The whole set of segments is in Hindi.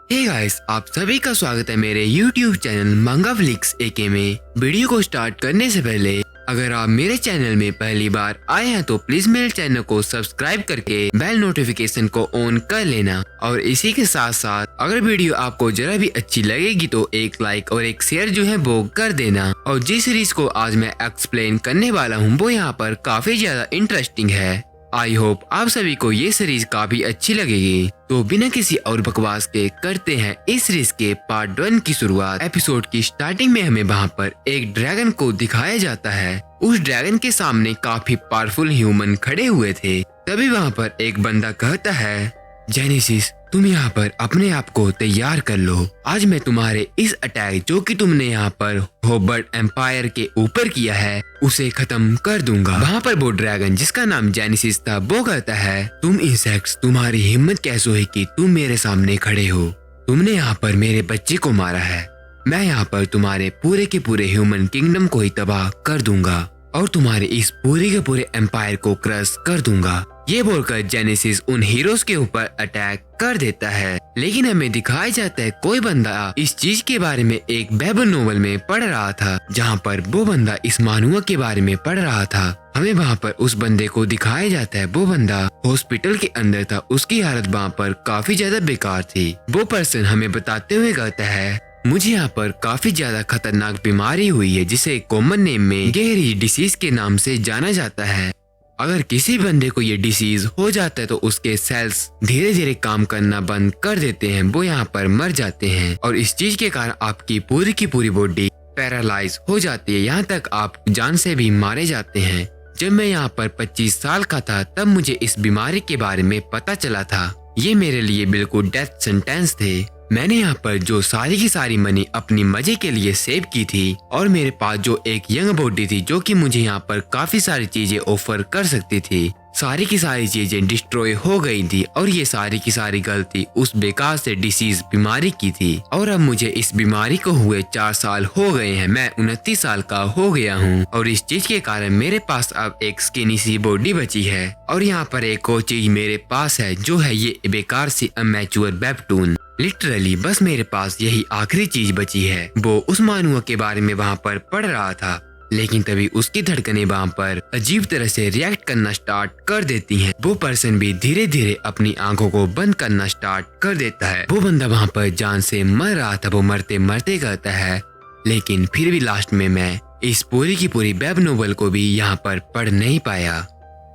हे गाइस, आप सभी का स्वागत है मेरे YouTube चैनल मंगाफ्लिक्स एके में। वीडियो को स्टार्ट करने से पहले अगर आप मेरे चैनल में पहली बार आए हैं तो प्लीज मेरे चैनल को सब्सक्राइब करके बेल नोटिफिकेशन को ऑन कर लेना। और इसी के साथ साथ अगर वीडियो आपको जरा भी अच्छी लगेगी तो एक लाइक और एक शेयर जो है वो कर देना। और जिस सीरीज को आज मैं एक्सप्लेन करने वाला हूँ वो यहाँ पर काफी ज्यादा इंटरेस्टिंग है। आई होप आप सभी को ये सीरीज काफी अच्छी लगेगी। तो बिना किसी और बकवास के करते हैं इस सीरीज के पार्ट 1 की शुरुआत। एपिसोड की स्टार्टिंग में हमें वहाँ पर एक ड्रैगन को दिखाया जाता है। उस ड्रैगन के सामने काफी पावरफुल ह्यूमन खड़े हुए थे। तभी वहाँ पर एक बंदा कहता है, जेनेसिस तुम यहाँ पर अपने आप को तैयार कर लो। आज मैं तुम्हारे इस अटैक जो कि तुमने यहाँ पर होबर्ट एम्पायर के ऊपर किया है उसे खत्म कर दूंगा। वहाँ पर वो ड्रैगन जिसका नाम जेनेसिस था वो कहता है, तुम इंसेक्ट्स तुम्हारी हिम्मत कैसे हुई कि तुम मेरे सामने खड़े हो। तुमने यहाँ पर मेरे बच्चे को मारा है। मैं यहाँ पर तुम्हारे पूरे के पूरे ह्यूमन किंगडम को ही तबाह कर दूंगा और तुम्हारे इस पूरे के पूरे एम्पायर को क्रश कर दूंगा। ये बोलकर जेनेसिस उन हीरोज के ऊपर अटैक कर देता है। लेकिन हमें दिखाया जाता है कोई बंदा इस चीज के बारे में एक बाइबल नोवेल में पढ़ रहा था, जहाँ पर वो बंदा इस मानुआ के बारे में पढ़ रहा था। हमें वहाँ पर उस बंदे को दिखाया जाता है। वो बंदा हॉस्पिटल के अंदर था। उसकी हालत वहाँ पर काफी ज्यादा बेकार थी। वो पर्सन हमें बताते हुए कहता है, मुझे यहाँ पर काफी ज्यादा खतरनाक बीमारी हुई है जिसे कॉमन नेम में गेहरी डिसीज के नाम से जाना जाता है। अगर किसी बंदे को ये डिसीज हो जाता है तो उसके सेल्स धीरे धीरे काम करना बंद कर देते हैं। वो यहाँ पर मर जाते हैं और इस चीज के कारण आपकी पूरी की पूरी बॉडी पैरालाइज हो जाती है। यहाँ तक आप जान से भी मारे जाते हैं। जब मैं यहाँ पर 25 साल का था तब मुझे इस बीमारी के बारे में पता चला था। ये मेरे लिए बिल्कुल डेथ सेंटेंस थे। मैंने यहाँ पर जो सारी की सारी मनी अपनी मजे के लिए सेव की थी और मेरे पास जो एक यंग बॉडी थी जो कि मुझे यहाँ पर काफी सारी चीजें ऑफर कर सकती थी, सारी की सारी चीजें डिस्ट्रॉय हो गई थी। और ये सारी की सारी गलती उस बेकार से डिसीज बीमारी की थी। और अब मुझे इस बीमारी को हुए 4 साल हो गए हैं। मैं 29 साल का हो गया हूँ और इस चीज के कारण मेरे पास अब एक स्किनी सी बॉडी बची है। और यहाँ पर एक और चीज मेरे पास है जो है ये बेकार सी अमेच्योर वेबटून। लिटरली बस मेरे पास यही आखिरी चीज बची है। वो उस मानुआ के बारे में वहाँ पर पढ़ रहा था, लेकिन तभी उसकी धड़कनें वहाँ पर अजीब तरह से रिएक्ट करना स्टार्ट कर देती हैं। वो पर्सन भी धीरे धीरे अपनी आंखों को बंद करना स्टार्ट कर देता है। वो बंदा वहाँ पर जान से मर रहा था। वो मरते मरते कहता है, लेकिन फिर भी लास्ट में मैं इस पूरी की पूरी वेब नोवेल को भी यहाँ पर पढ़ नहीं पाया।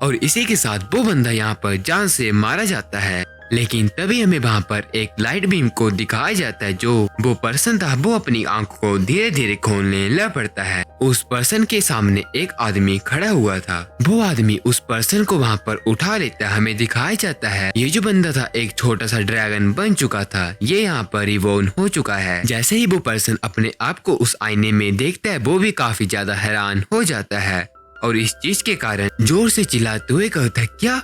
और इसी के साथ वो बंदा यहाँ पर जान से मारा जाता है। लेकिन तभी हमें वहाँ पर एक लाइट बीम को दिखाया जाता है। जो वो पर्सन था वो अपनी आंखों को धीरे धीरे खोलने लग पड़ता है। उस पर्सन के सामने एक आदमी खड़ा हुआ था। वो आदमी उस पर्सन को वहाँ पर उठा लेता है। हमें दिखाया जाता है ये जो बंदा था एक छोटा सा ड्रैगन बन चुका था। ये यहाँ पर रिवॉर्न हो चुका है। जैसे ही वो पर्सन अपने आप को उस आईने में देखता है वो भी काफी ज्यादा हैरान हो जाता है और इस चीज के कारण जोर से चिल्लाते हुए कहता है, क्या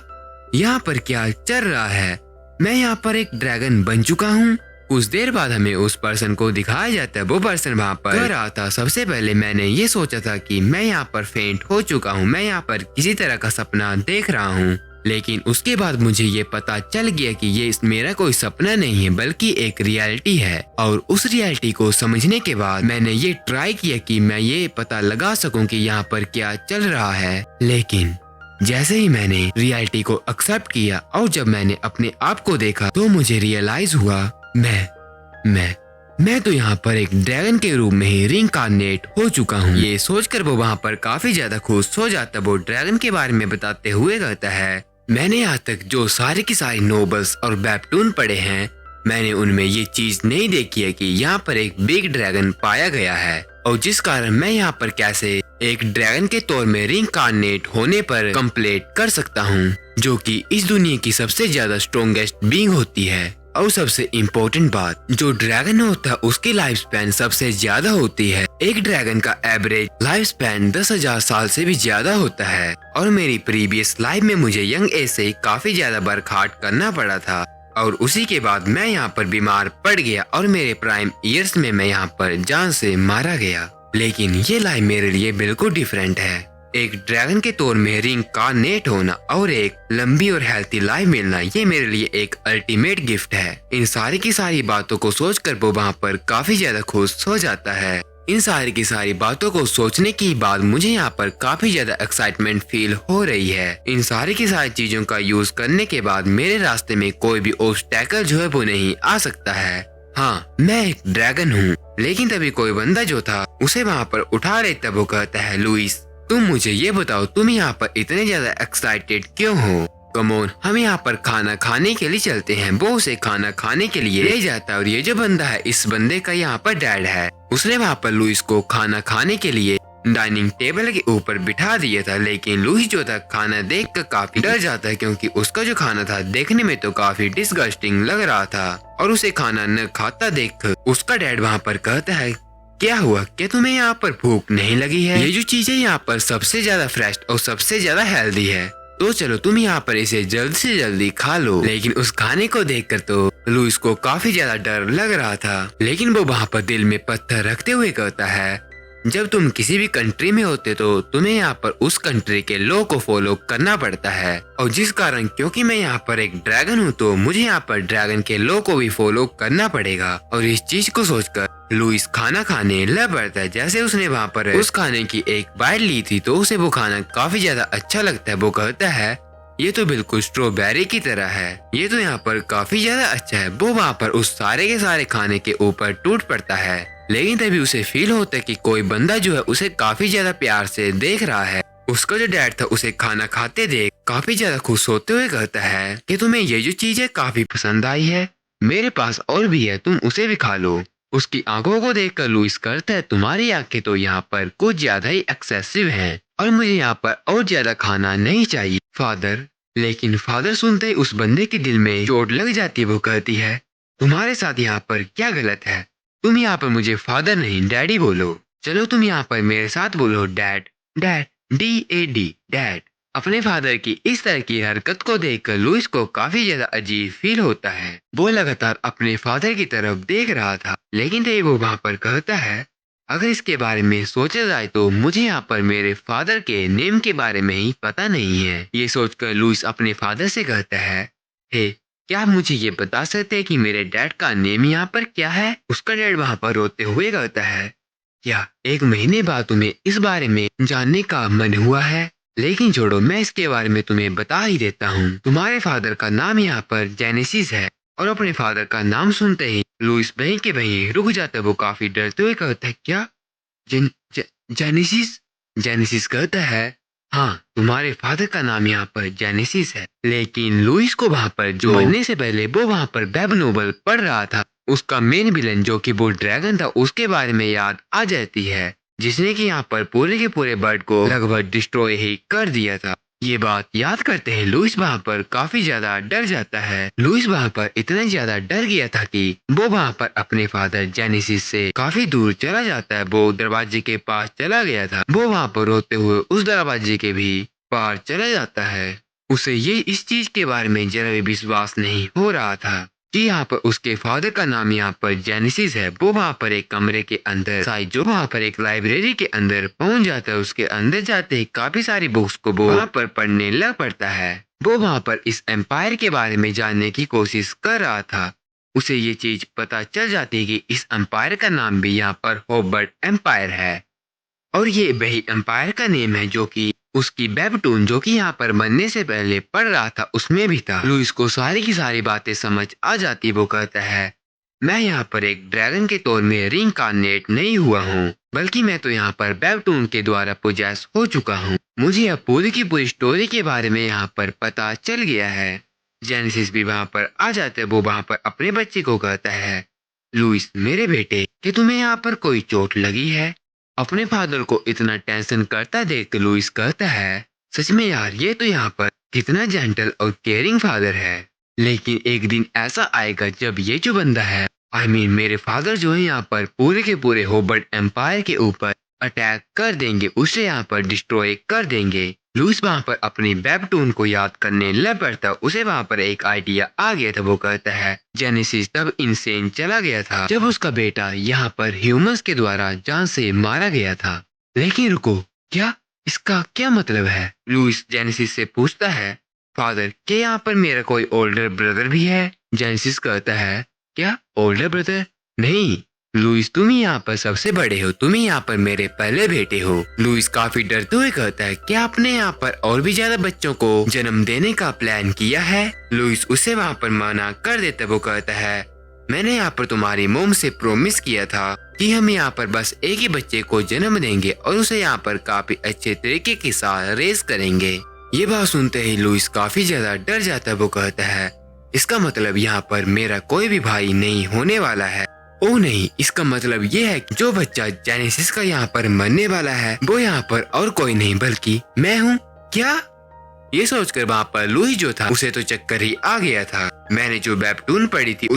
यहाँ पर क्या चल रहा है? मैं यहाँ पर एक ड्रैगन बन चुका हूँ। कुछ देर बाद हमें उस पर्सन को दिखाया जाता है। वो पर्सन वहाँ पर कह रहा था, सबसे पहले मैंने ये सोचा था कि मैं यहाँ पर फेंट हो चुका हूँ। मैं यहाँ पर किसी तरह का सपना देख रहा हूँ, लेकिन उसके बाद मुझे ये पता चल गया कि ये मेरा कोई सपना नहीं है बल्कि एक रियलिटी है। और उस रियलिटी को समझने के बाद मैंने ये ट्राई किया कि मैं ये पता लगा सकूं कि यहाँ पर क्या चल रहा है। लेकिन जैसे ही मैंने रियलिटी को एक्सेप्ट किया और जब मैंने अपने आप को देखा तो मुझे रियलाइज हुआ मैं तो यहाँ पर एक ड्रैगन के रूप में ही रिइंकार्नेट हो चुका हूँ। ये सोचकर वो वहाँ पर काफी ज्यादा खुश हो जाता। वो ड्रैगन के बारे में बताते हुए कहता है, मैंने यहाँ तक जो सारे की सारी नोवेल्स और वेबटून पढ़े हैं मैंने उनमें ये चीज नहीं देखी है कि यहाँ पर एक बिग ड्रैगन पाया गया है और जिस कारण मैं यहाँ पर कैसे एक ड्रैगन के तौर में रिइंकार्नेट होने पर कंप्लीट कर सकता हूँ, जो कि इस दुनिया की सबसे ज्यादा स्ट्रॉन्गेस्ट बीइंग होती है। और सबसे इम्पोर्टेंट बात, जो ड्रैगन होता है उसकी लाइफ स्पैन सबसे ज्यादा होती है। एक ड्रैगन का एवरेज लाइफ स्पैन 10,000 साल से भी ज्यादा होता है। और मेरी प्रीवियस लाइफ में मुझे यंग एज से काफी ज्यादा वर्क हार्ड करना पड़ा था और उसी के बाद मैं यहाँ पर बीमार पड़ गया और मेरे प्राइम ईयर्स में मैं यहाँ पर जान से मारा गया। लेकिन ये लाइफ मेरे लिए बिल्कुल डिफरेंट है। एक ड्रैगन के तौर में रिंकार्नेट होना और एक लंबी और हेल्थी लाइफ मिलना, ये मेरे लिए एक अल्टीमेट गिफ्ट है। इन सारी की सारी बातों को सोचकर वो वहाँ पर काफी ज्यादा खुश हो जाता है। इन सारी की सारी बातों को सोचने के बाद मुझे यहाँ पर काफी ज्यादा एक्साइटमेंट फील हो रही है। इन सारी की सारी चीजों का यूज करने के बाद मेरे रास्ते में कोई भी ऑब्स्टैकल जो है वो नहीं आ सकता है। हाँ, मैं एक ड्रैगन हूँ। लेकिन तभी कोई बंदा जो था उसे वहाँ पर उठा रहे, तब वो कहता है, लुइस तुम मुझे ये बताओ, तुम यहाँ पर इतने ज्यादा एक्साइटेड क्यों हो? कम ऑन, हम यहाँ पर खाना खाने के लिए चलते हैं। वो उसे खाना खाने के लिए ले जाता है और ये जो बंदा है, इस बंदे का यहाँ पर डैड है। उसने वहाँ पर लुइस को खाना खाने के लिए डाइनिंग टेबल के ऊपर बिठा दिया था। लेकिन लुइस जो था खाना देख कर काफी डर जाता है, क्योंकि उसका जो खाना था देखने में तो काफी डिस्गस्टिंग लग रहा था। और उसे खाना न खाता देख उसका डैड वहाँ पर कहता है, क्या हुआ, क्या तुम्हें यहाँ पर भूख नहीं लगी है? ये जो चीज है यहाँ पर सबसे ज्यादा फ्रेश और सबसे ज्यादा हेल्दी है, तो चलो तुम यहाँ पर इसे जल्द से जल्दी खा लो। लेकिन उस खाने को देखकर तो लुइस को काफी ज्यादा डर लग रहा था। लेकिन वो वहाँ पर दिल में पत्थर रखते हुए कहता है, जब तुम किसी भी कंट्री में होते तो तुम्हें यहाँ पर उस कंट्री के लॉ को फॉलो करना पड़ता है। और जिस कारण क्योंकि मैं यहाँ पर एक ड्रैगन हूँ, तो मुझे यहाँ पर ड्रैगन के लॉ को भी फॉलो करना पड़ेगा। और इस चीज को सोचकर लुइस खाना खाने लग पड़ता है। जैसे उसने वहाँ पर उस खाने की एक बाइट ली थी तो उसे वो खाना काफी ज्यादा अच्छा लगता है। वो कहता है, ये तो बिल्कुल स्ट्रॉबेरी की तरह है, ये तो यहाँ पर काफी ज्यादा अच्छा है। वो वहाँ पर उस सारे के सारे खाने के ऊपर टूट पड़ता है। लेकिन तभी उसे फील होता है कि कोई बंदा जो है उसे काफी ज्यादा प्यार से देख रहा है। उसका जो डैड था उसे खाना खाते देख काफी ज्यादा खुश होते हुए कहता है कि तुम्हें ये जो चीज है काफी पसंद आई है, मेरे पास और भी है, तुम उसे भी खा लो। उसकी आंखों को देखकर लुइस कहता है, तुम्हारी आंखें तो यहाँ पर कुछ ज्यादा ही एक्सेसिव हैं और मुझे यहाँ पर और ज्यादा खाना नहीं चाहिए फादर। लेकिन फादर सुनते ही उस बंदे के दिल में चोट लग जाती है। वो कहती है, तुम्हारे साथ यहाँ पर क्या गलत है? तुम यहाँ पर मुझे फादर नहीं डैडी बोलो। चलो तुम यहाँ पर मेरे साथ बोलो डैड। Dad, DAD, dad. अपने फादर की इस तरह की हरकत को देखकर लुइस को काफी ज्यादा अजीब फील होता है। वो लगातार अपने फादर की तरफ देख रहा था। लेकिन तभी वो वहाँ पर कहता है, अगर इसके बारे में सोचा जाए तो मुझे यहाँ पर मेरे फादर के नेम के बारे में ही पता नहीं है। ये सोचकर लुइस अपने फादर से कहता है, हे, क्या आप मुझे ये बता सकते हैं कि मेरे डैड का नेम यहाँ पर क्या है? उसका डैड वहाँ पर रोते हुए कहता है, क्या एक महीने बाद तुम्हें इस बारे में जानने का मन हुआ है? लेकिन छोड़ो, मैं इसके बारे में तुम्हें बता ही देता हूँ। तुम्हारे फादर का नाम यहाँ पर जेनेसिस है। और अपने फादर का नाम सुनते ही लुइस वहीं के वहीं रुक जाता है। वो काफी डरते हुए कहता है, क्या जेनेसिस? जेनेसिस कहता है, हाँ, तुम्हारे फादर का नाम यहाँ पर जेनेसिस है। लेकिन लुइस को वहाँ पर जो मरने से पहले वो वहाँ पर वेब नोवेल पढ़ रहा था, उसका मेन विलन जो कि वो ड्रैगन था उसके बारे में याद आ जाती है, जिसने कि यहाँ पर पूरे के पूरे बर्ड को लगभग डिस्ट्रॉय ही कर दिया था। ये बात याद करते हैं लुइस वहाँ पर काफी ज्यादा डर जाता है। लुइस वहाँ पर इतना ज्यादा डर गया था कि वो वहाँ पर अपने फादर जेनेसिस से काफी दूर चला जाता है। वो दरवाजे के पास चला गया था। वो वहाँ पर रोते हुए उस दरवाजे के भी पार चला जाता है। उसे ये इस चीज के बारे में जरा भी विश्वास नहीं हो रहा था कि यहाँ पर उसके फादर का नाम यहाँ पर जेनेसिस है। वो वहाँ पर एक कमरे के अंदर जो वहाँ पर एक लाइब्रेरी के अंदर पहुंच जाता है। उसके अंदर जाते ही काफी सारी बुक्स को वो वहाँ पर पढ़ने लग पड़ता है। वो वहाँ पर इस एम्पायर के बारे में जानने की कोशिश कर रहा था। उसे ये चीज पता चल जाती है कि इस एम्पायर का नाम भी यहाँ पर हॉबर्ट एम्पायर है। और ये वही एम्पायर का नेम है जो कि उसकी वेबटून जो कि यहाँ पर बनने से पहले पढ़ रहा था उसमें भी था। लुइस को सारी की सारी बातें समझ आ जाती। वो कहता है, मैं यहाँ पर एक ड्रैगन के तौर में रिंकार्नेट नहीं हुआ हूँ, बल्कि मैं तो यहाँ पर वेबटून के द्वारा पोजेस हो चुका हूँ। मुझे अब पूरी की पूरी स्टोरी के बारे में यहाँ पर पता चल गया है। जेनेसिस भी वहाँ पर आ जाते। वो वहाँ पर अपने बच्चे को कहता है, लुइस मेरे बेटे, कि तुम्हें यहाँ पर कोई चोट लगी है? अपने फादर को इतना टेंशन करता देख लुइस कहता है, सच में यार, ये तो यहाँ पर कितना जेंटल और केयरिंग फादर है। लेकिन एक दिन ऐसा आएगा जब ये जो बंदा है, मेरे फादर जो है यहाँ पर पूरे के पूरे हॉबर्ट एम्पायर के ऊपर अटैक कर देंगे, उसे यहाँ पर डिस्ट्रॉय कर देंगे। लुइस वहाँ पर अपनी वेबटून को याद करने लग पड़ता। उसे वहाँ पर एक आइडिया आ गया था। वो कहता है, जेनेसिस तब इंसेन चला गया था जब उसका बेटा यहाँ पर ह्यूमंस के द्वारा जान से मारा गया था। लेकिन रुको, क्या इसका क्या मतलब है? लुइस जेनेसिस से पूछता है। फादर, क्या यहाँ पर मेरा कोई ओल्डर ब्रदर भी है? जेनेसिस कहता है, क्या ओल्डर ब्रदर? नहीं लुइस, तुम ही यहाँ पर सबसे बड़े हो, तुम ही यहाँ पर मेरे पहले बेटे हो। लुइस काफी डरते हुए कहता है, क्या आपने यहाँ पर और भी ज्यादा बच्चों को जन्म देने का प्लान किया है? लुइस उसे वहाँ पर मना कर देता है। वो कहता है, मैंने यहाँ पर तुम्हारी मोम से प्रॉमिस किया था कि हम यहाँ पर बस एक ही बच्चे को जन्म देंगे और उसे यहाँ पर काफी अच्छे तरीके के साथ रेस करेंगे। ये बात सुनते ही लुइस काफी ज्यादा डर जाता है। वो कहता है, इसका मतलब यहाँ पर मेरा कोई भी भाई नहीं होने वाला है। ओ नहीं, इसका मतलब ये है कि जो बच्चा जेनेसिस का यहाँ पर मरने वाला है वो यहाँ पर और कोई नहीं बल्कि मैं हूँ। क्या? ये सोचकर वहाँ पर लुइस जो था उसे तो चक्कर ही आ गया था। मैंने जो वेबटून पढ़ी थी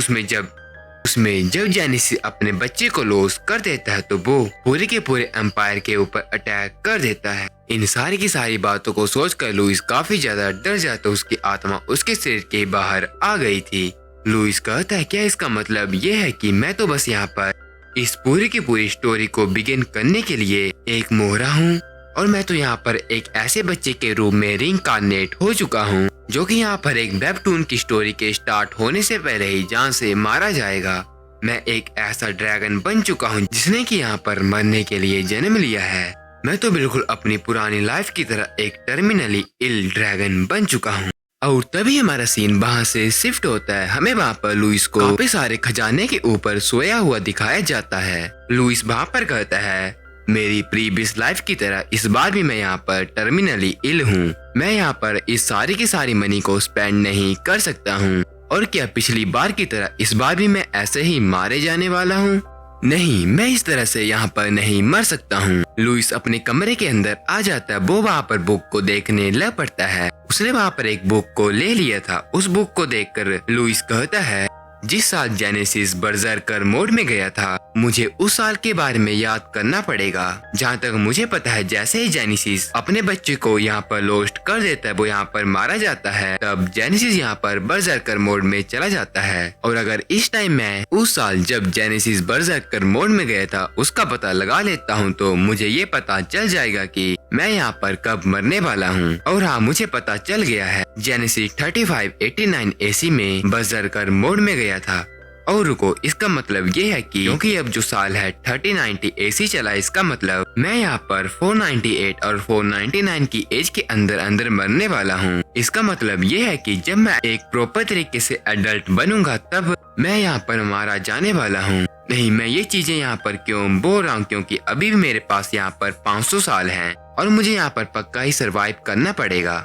उसमें जब जेनेसिस अपने बच्चे को लॉस कर देता है तो वो पूरे के पूरे एम्पायर के ऊपर अटैक कर देता है। इन सारी की सारी बातों को सोचकर लुइस काफी ज्यादा डर जाता। उसकी आत्मा उसके शरीर के बाहर आ गई थी। लुइस कहता है, क्या इसका मतलब ये है कि मैं तो बस यहाँ पर इस पूरी की पूरी स्टोरी को बिगिन करने के लिए एक मोहरा हूँ और मैं तो यहाँ पर एक ऐसे बच्चे के रूप में रिइंकार्नेट हो चुका हूँ जो कि यहाँ पर एक वेबटून की स्टोरी के स्टार्ट होने से पहले ही जान से मारा जाएगा। मैं एक ऐसा ड्रैगन बन चुका हूँ जिसने कि यहाँ पर मरने के लिए जन्म लिया है। मैं तो बिल्कुल अपनी पुरानी लाइफ की तरह एक टर्मिनली इल ड्रैगन बन चुका हूँ। और तभी हमारा सीन वहाँ से शिफ्ट होता है। हमें वहाँ पर लुइस को काफी सारे खजाने के ऊपर सोया हुआ दिखाया जाता है। लुइस वहाँ पर कहता है, मेरी प्रीवियस लाइफ की तरह इस बार भी मैं यहाँ पर टर्मिनली इल हूँ। मैं यहाँ पर इस सारी की सारी मनी को स्पेंड नहीं कर सकता हूँ। और क्या पिछली बार की तरह इस बार भी मैं ऐसे ही मारे जाने वाला हूँ? नहीं, मैं इस तरह से यहाँ पर नहीं मर सकता हूँ। लुइस अपने कमरे के अंदर आ जाता है। वो वहाँ पर बुक को देखने लग पड़ता है। उसने वहाँ पर एक बुक को ले लिया था। उस बुक को देखकर लुइस कहता है, जिस साल जेनेसिस बर्जर्कर मोड में गया था मुझे उस साल के बारे में याद करना पड़ेगा। जहाँ तक मुझे पता है जैसे ही जेनेसिस अपने बच्चे को यहाँ पर लोस्ट कर देता है, वो यहाँ पर मारा जाता है, तब जेनेसिस यहाँ पर बर्जर्कर मोड में चला जाता है। और अगर इस टाइम मैं उस साल जब जेनेसिस बर्जर्कर मोड में गया था उसका पता लगा लेता हूँ तो मुझे ये पता चल जाएगा कि मैं यहाँ पर कब मरने वाला हूँ। और हाँ, मुझे पता चल गया है जेनेसिस 3589 AC में बर्जर्कर मोड में गया था। और रुको, इसका मतलब ये है कि क्योंकि अब जो साल है 3090 AC चला, इसका मतलब मैं यहाँ पर 498 और 499 की एज के अंदर अंदर मरने वाला हूँ। इसका मतलब ये है कि जब मैं एक प्रॉपर तरीके से एडल्ट बनूंगा तब मैं यहाँ पर मारा जाने वाला हूँ। नहीं, मैं ये चीजें यहाँ पर क्यों बोल रहा हूँ, क्योंकि अभी भी मेरे पास यहाँ पर 500 साल हैं और मुझे यहाँ पर पक्का ही सरवाइव करना पड़ेगा।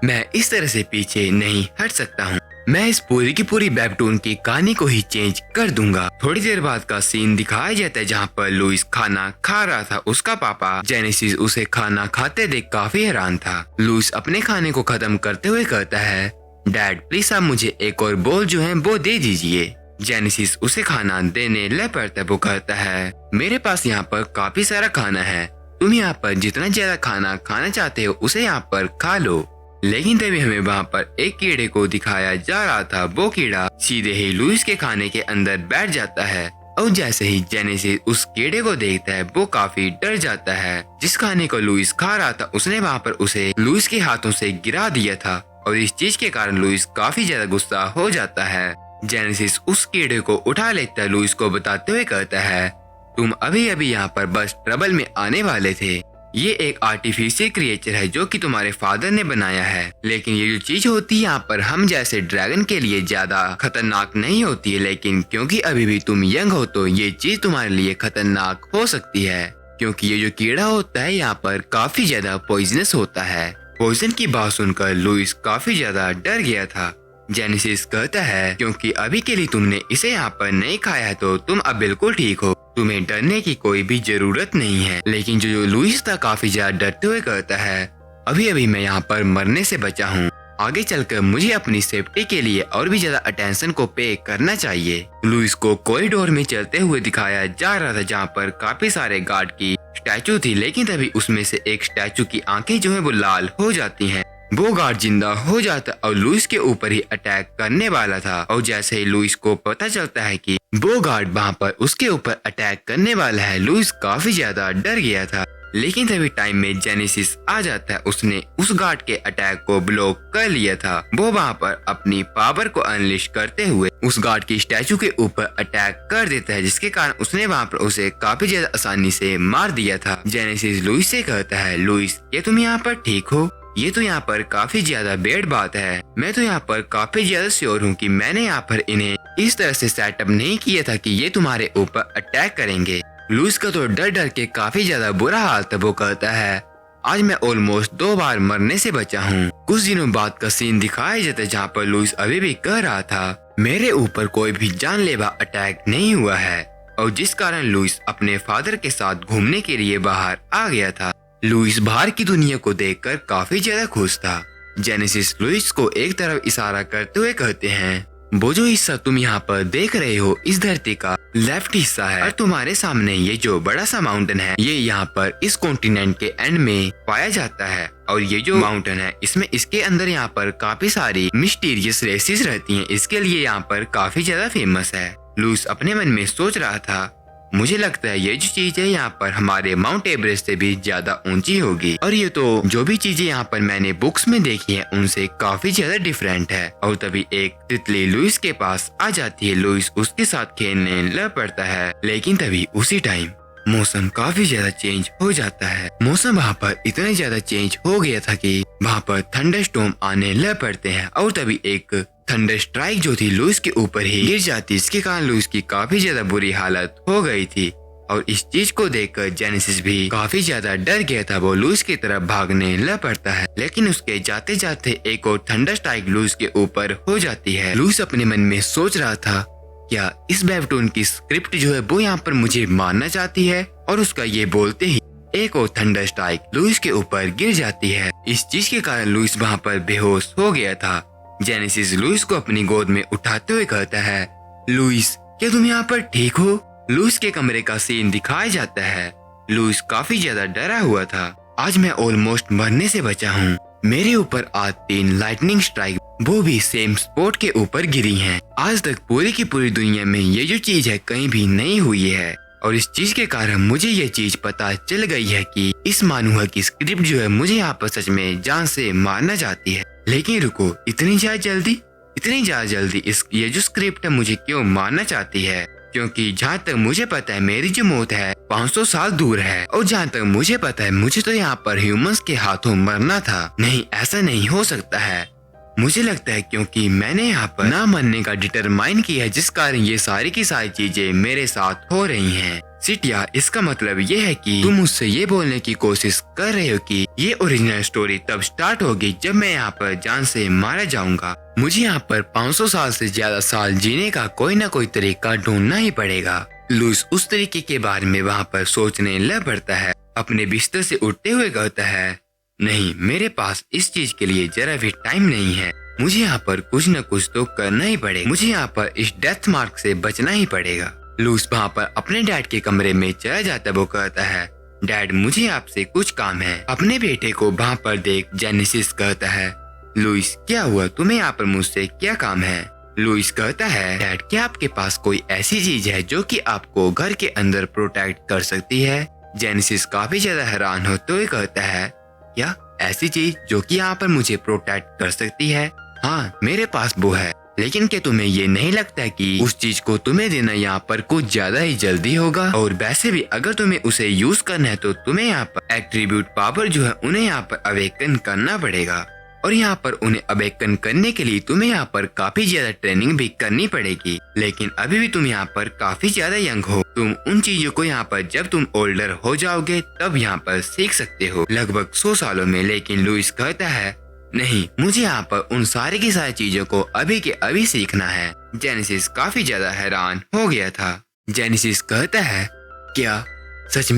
मैं इस तरह से पीछे नहीं हट सकता हूँ। मैं इस पूरी की पूरी वेबटून की कहानी को ही चेंज कर दूंगा। थोड़ी देर बाद का सीन दिखाया जाता है जहाँ पर लुइस खाना खा रहा था। उसका पापा जेनेसिस उसे खाना खाते देख काफी हैरान था। लुइस अपने खाने को खत्म करते हुए कहता है, डैड प्लीज आप मुझे एक और बोल जो है वो दे दीजिए। जेनेसिस उसे खाना देने लग पड़ता है। वो कहता है, मेरे पास यहाँ पर काफी सारा खाना है, तुम यहाँ पर जितना ज्यादा खाना खाना चाहते हो उसे यहाँ पर खा लो। लेकिन तभी हमें वहाँ पर एक कीड़े को दिखाया जा रहा था। वो कीड़ा सीधे ही लुइस के खाने के अंदर बैठ जाता है और जैसे ही जेनेसिस उस कीड़े को देखता है वो काफी डर जाता है। जिस खाने को लुइस खा रहा था उसने वहाँ पर उसे लुइस के हाथों से गिरा दिया था और इस चीज के कारण लुइस काफी ज्यादा गुस्सा हो जाता है। जेनेसिस उस कीड़े को उठा लेता है। लुइस को बताते हुए कहता है, तुम अभी अभी यहाँ पर बस ट्रबल में आने वाले थे। ये एक आर्टिफिशियल क्रिएचर है जो कि तुम्हारे फादर ने बनाया है, लेकिन ये जो चीज होती है यहाँ पर हम जैसे ड्रैगन के लिए ज्यादा खतरनाक नहीं होती है, लेकिन क्योंकि अभी भी तुम यंग हो तो ये चीज तुम्हारे लिए खतरनाक हो सकती है। क्योंकि ये जो कीड़ा होता है यहाँ पर काफी ज्यादा पॉइजनस होता है। पॉइजन की बात सुनकर लुइस काफी ज्यादा डर गया था। जेनेसिस कहता है, क्योंकि अभी के लिए तुमने इसे यहाँ पर नहीं खाया है तो तुम अब बिल्कुल ठीक हो, तुम्हें डरने की कोई भी जरूरत नहीं है। लेकिन जो लुइस था काफी ज्यादा डरते हुए कहता है, अभी अभी मैं यहाँ पर मरने से बचा हूँ, आगे चलकर मुझे अपनी सेफ्टी के लिए और भी ज्यादा अटेंशन को पे करना चाहिए। लुइस को कॉरिडोर में चलते हुए दिखाया जा रहा था जहाँ पर काफी सारे गार्ड की स्टैचू थी, लेकिन तभी उसमें से एक स्टैचू की आंखें जो है वो लाल हो जाती हैं। वो गार्ड जिंदा हो जाता और लुइस के ऊपर ही अटैक करने वाला था। और जैसे ही लुइस को पता चलता है कि वो गार्ड वहाँ पर उसके ऊपर अटैक करने वाला है, लुइस काफी ज्यादा डर गया था। लेकिन तभी टाइम में जेनेसिस आ जाता है। उसने उस गार्ड के अटैक को ब्लॉक कर लिया था। वो वहाँ पर अपनी पावर को अनलिश करते हुए उस गार्ड की स्टैचू के ऊपर अटैक कर देता है, जिसके कारण उसने वहाँ पर उसे काफी ज्यादा आसानी से मार दिया था। जेनेसिस लुइस से कहता है, लुइस ये तुम यहाँ पर ठीक हो? ये तो यहाँ पर काफी ज्यादा बैड बात है। मैं तो यहाँ पर काफी ज्यादा श्योर हूँ कि मैंने यहाँ पर इन्हें इस तरह से सेटअप नहीं किया था कि ये तुम्हारे ऊपर अटैक करेंगे। लुइस का तो डर डर के काफी ज्यादा बुरा हाल था। वो कहता है, आज मैं ऑलमोस्ट 2 बार मरने से बचा हूँ। कुछ दिनों बाद का सीन दिखाया जाता है जहाँ पर लुइस अभी भी कह रहा था, मेरे ऊपर कोई भी जानलेवा अटैक नहीं हुआ है, और जिस कारण लुइस अपने फादर के साथ घूमने के लिए बाहर आ गया था। लुइस बाहर की दुनिया को देखकर काफी ज्यादा खुश था। जेनेसिस लुइस को एक तरफ इशारा करते हुए कहते हैं, वो जो हिस्सा तुम यहाँ पर देख रहे हो इस धरती का लेफ्ट हिस्सा है, और तुम्हारे सामने ये जो बड़ा सा माउंटेन है ये यहाँ पर इस कॉन्टिनेंट के एंड में पाया जाता है। और ये जो माउंटेन है इसमें इसके अंदर यहाँ पर काफी सारी मिस्टीरियस रेसेस रहती हैं, इसके लिए यहाँ पर काफी ज्यादा फेमस है। लुइस अपने मन में सोच रहा था, मुझे लगता है ये जो चीज है यहाँ पर हमारे माउंट एवरेस्ट से भी ज्यादा ऊंची होगी, और ये तो जो भी चीजें यहाँ पर मैंने बुक्स में देखी है उनसे काफी ज्यादा डिफरेंट है। और तभी एक तितली लुइस के पास आ जाती है। लुइस उसके साथ खेलने लग पड़ता है, लेकिन तभी उसी टाइम मौसम काफी ज्यादा चेंज हो जाता है। मौसम वहाँ पर इतना ज्यादा चेंज हो गया था कि वहाँ पर थंडरस्टॉर्म आने लग पड़ते हैं, और तभी एक थंडर स्ट्राइक जो थी लुइस के ऊपर ही गिर जाती, इसके कारण लुइस की काफी ज्यादा बुरी हालत हो गई थी। और इस चीज को देखकर जेनेसिस भी काफी ज्यादा डर गया था। वो लुइस की तरफ भागने लग पड़ता है, लेकिन उसके जाते जाते एक और थंडर स्ट्राइक लुइस के ऊपर हो जाती है। लुइस अपने मन में सोच रहा था, क्या इस वेबटून की स्क्रिप्ट जो है वो यहाँ पर मुझे मारना चाहती है? और उसका ये बोलते ही एक और थंडर स्ट्राइक लुइस के ऊपर गिर जाती है। इस चीज के कारण लुइस वहाँ पर बेहोश हो गया था। जेनेसिस लुइस को अपनी गोद में उठाते हुए कहता है, लुइस क्या तुम यहाँ पर ठीक हो? लुइस के कमरे का सीन दिखाया जाता है। लुइस काफी ज्यादा डरा हुआ था। आज मैं ऑलमोस्ट मरने से बचा हूँ। मेरे ऊपर आज 3 लाइटनिंग स्ट्राइक, वो भी सेम स्पॉट के ऊपर गिरी हैं। आज तक पूरी की पूरी दुनिया में ये जो चीज है कहीं भी नहीं हुई है, और इस चीज के कारण मुझे ये चीज पता चल गई है कि इस मानुहा की स्क्रिप्ट जो है मुझे यहाँ पर सच में जान से मारना चाहती है। लेकिन रुको, इतनी ज्यादा जल्दी ये जो स्क्रिप्ट है मुझे क्यों मारना चाहती है? क्योंकि जहाँ तक मुझे पता है मेरी जो मौत है 500 साल दूर है, और जहाँ तक मुझे पता है मुझे तो यहाँ पर ह्यूमंस के हाथों मरना था। नहीं, ऐसा नहीं हो सकता है। मुझे लगता है क्योंकि मैंने यहाँ पर ना मरने का डिटरमाइन किया है, जिस कारण ये सारी की सारी चीजें मेरे साथ हो रही हैं। सिटिया, इसका मतलब ये है कि तुम मुझसे ये बोलने की कोशिश कर रहे हो कि ये ओरिजिनल स्टोरी तब स्टार्ट होगी जब मैं यहाँ पर जान से मारा जाऊंगा। मुझे यहाँ पर 500 साल से ज्यादा साल जीने का कोई ना कोई तरीका ढूंढना ही पड़ेगा। लुइस उस तरीके के बारे में वहाँ पर सोचने लग पड़ता है। अपने बिस्तर से उठते हुए कहता है, नहीं, मेरे पास इस चीज के लिए जरा भी टाइम नहीं है। मुझे यहाँ पर कुछ न कुछ तो करना ही पड़ेगा। मुझे यहाँ पर इस डेथ मार्क से बचना ही पड़ेगा। लुइस वहाँ पर अपने डैड के कमरे में चला जाता है। वो कहता है, डैड मुझे आपसे कुछ काम है। अपने बेटे को वहाँ पर देख जेनेसिस कहता है, लुइस क्या हुआ, तुम्हें यहाँ पर मुझसे क्या काम है? लुइस कहता है, डैड क्या आपके पास कोई ऐसी चीज है जो कि आपको घर के अंदर प्रोटेक्ट कर सकती है? जेनेसिस काफी ज्यादा हैरान होते हुए कहता है, क्या ऐसी चीज जो कि यहाँ पर मुझे प्रोटेक्ट कर सकती है? हाँ, मेरे पास वो है। लेकिन क्या तुम्हें ये नहीं लगता कि उस चीज को तुम्हें देना यहाँ पर कुछ ज्यादा ही जल्दी होगा? और वैसे भी अगर तुम्हें उसे यूज करना है तो तुम्हें यहाँ पर एट्रीब्यूट पावर जो है उन्हें यहाँ पर अवेकन करना पड़ेगा, और यहाँ पर उन्हें अवेकन करने के लिए तुम्हें यहाँ पर काफी ज्यादा ट्रेनिंग भी करनी पड़ेगी। लेकिन अभी भी तुम यहाँ पर काफी ज्यादा यंग हो। तुम उन चीजों को यहाँ पर जब तुम ओल्डर हो जाओगे तब यहाँ पर सीख सकते हो, लगभग 100 सालों में। लेकिन लुइस कहता है, नहीं, मुझे यहाँ पर उन सारी की सारी चीजों को अभी के अभी सीखना है। जेनेसिस काफी ज्यादा हैरान हो गया था। जेनेसिस कहता है, क्या सच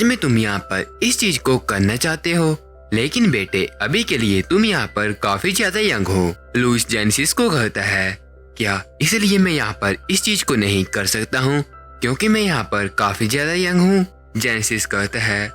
में तुम यहाँ पर इस चीज को करना चाहते हो? लेकिन बेटे, अभी के लिए तुम यहाँ पर काफी ज्यादा यंग हो। लुइस जेनेसिस को कहता है, क्या इसलिए मैं यहाँ पर इस चीज को नहीं कर सकता हूँ क्योंकि मैं यहाँ पर काफी ज्यादा यंग हूँ? जेनेसिस कहता है,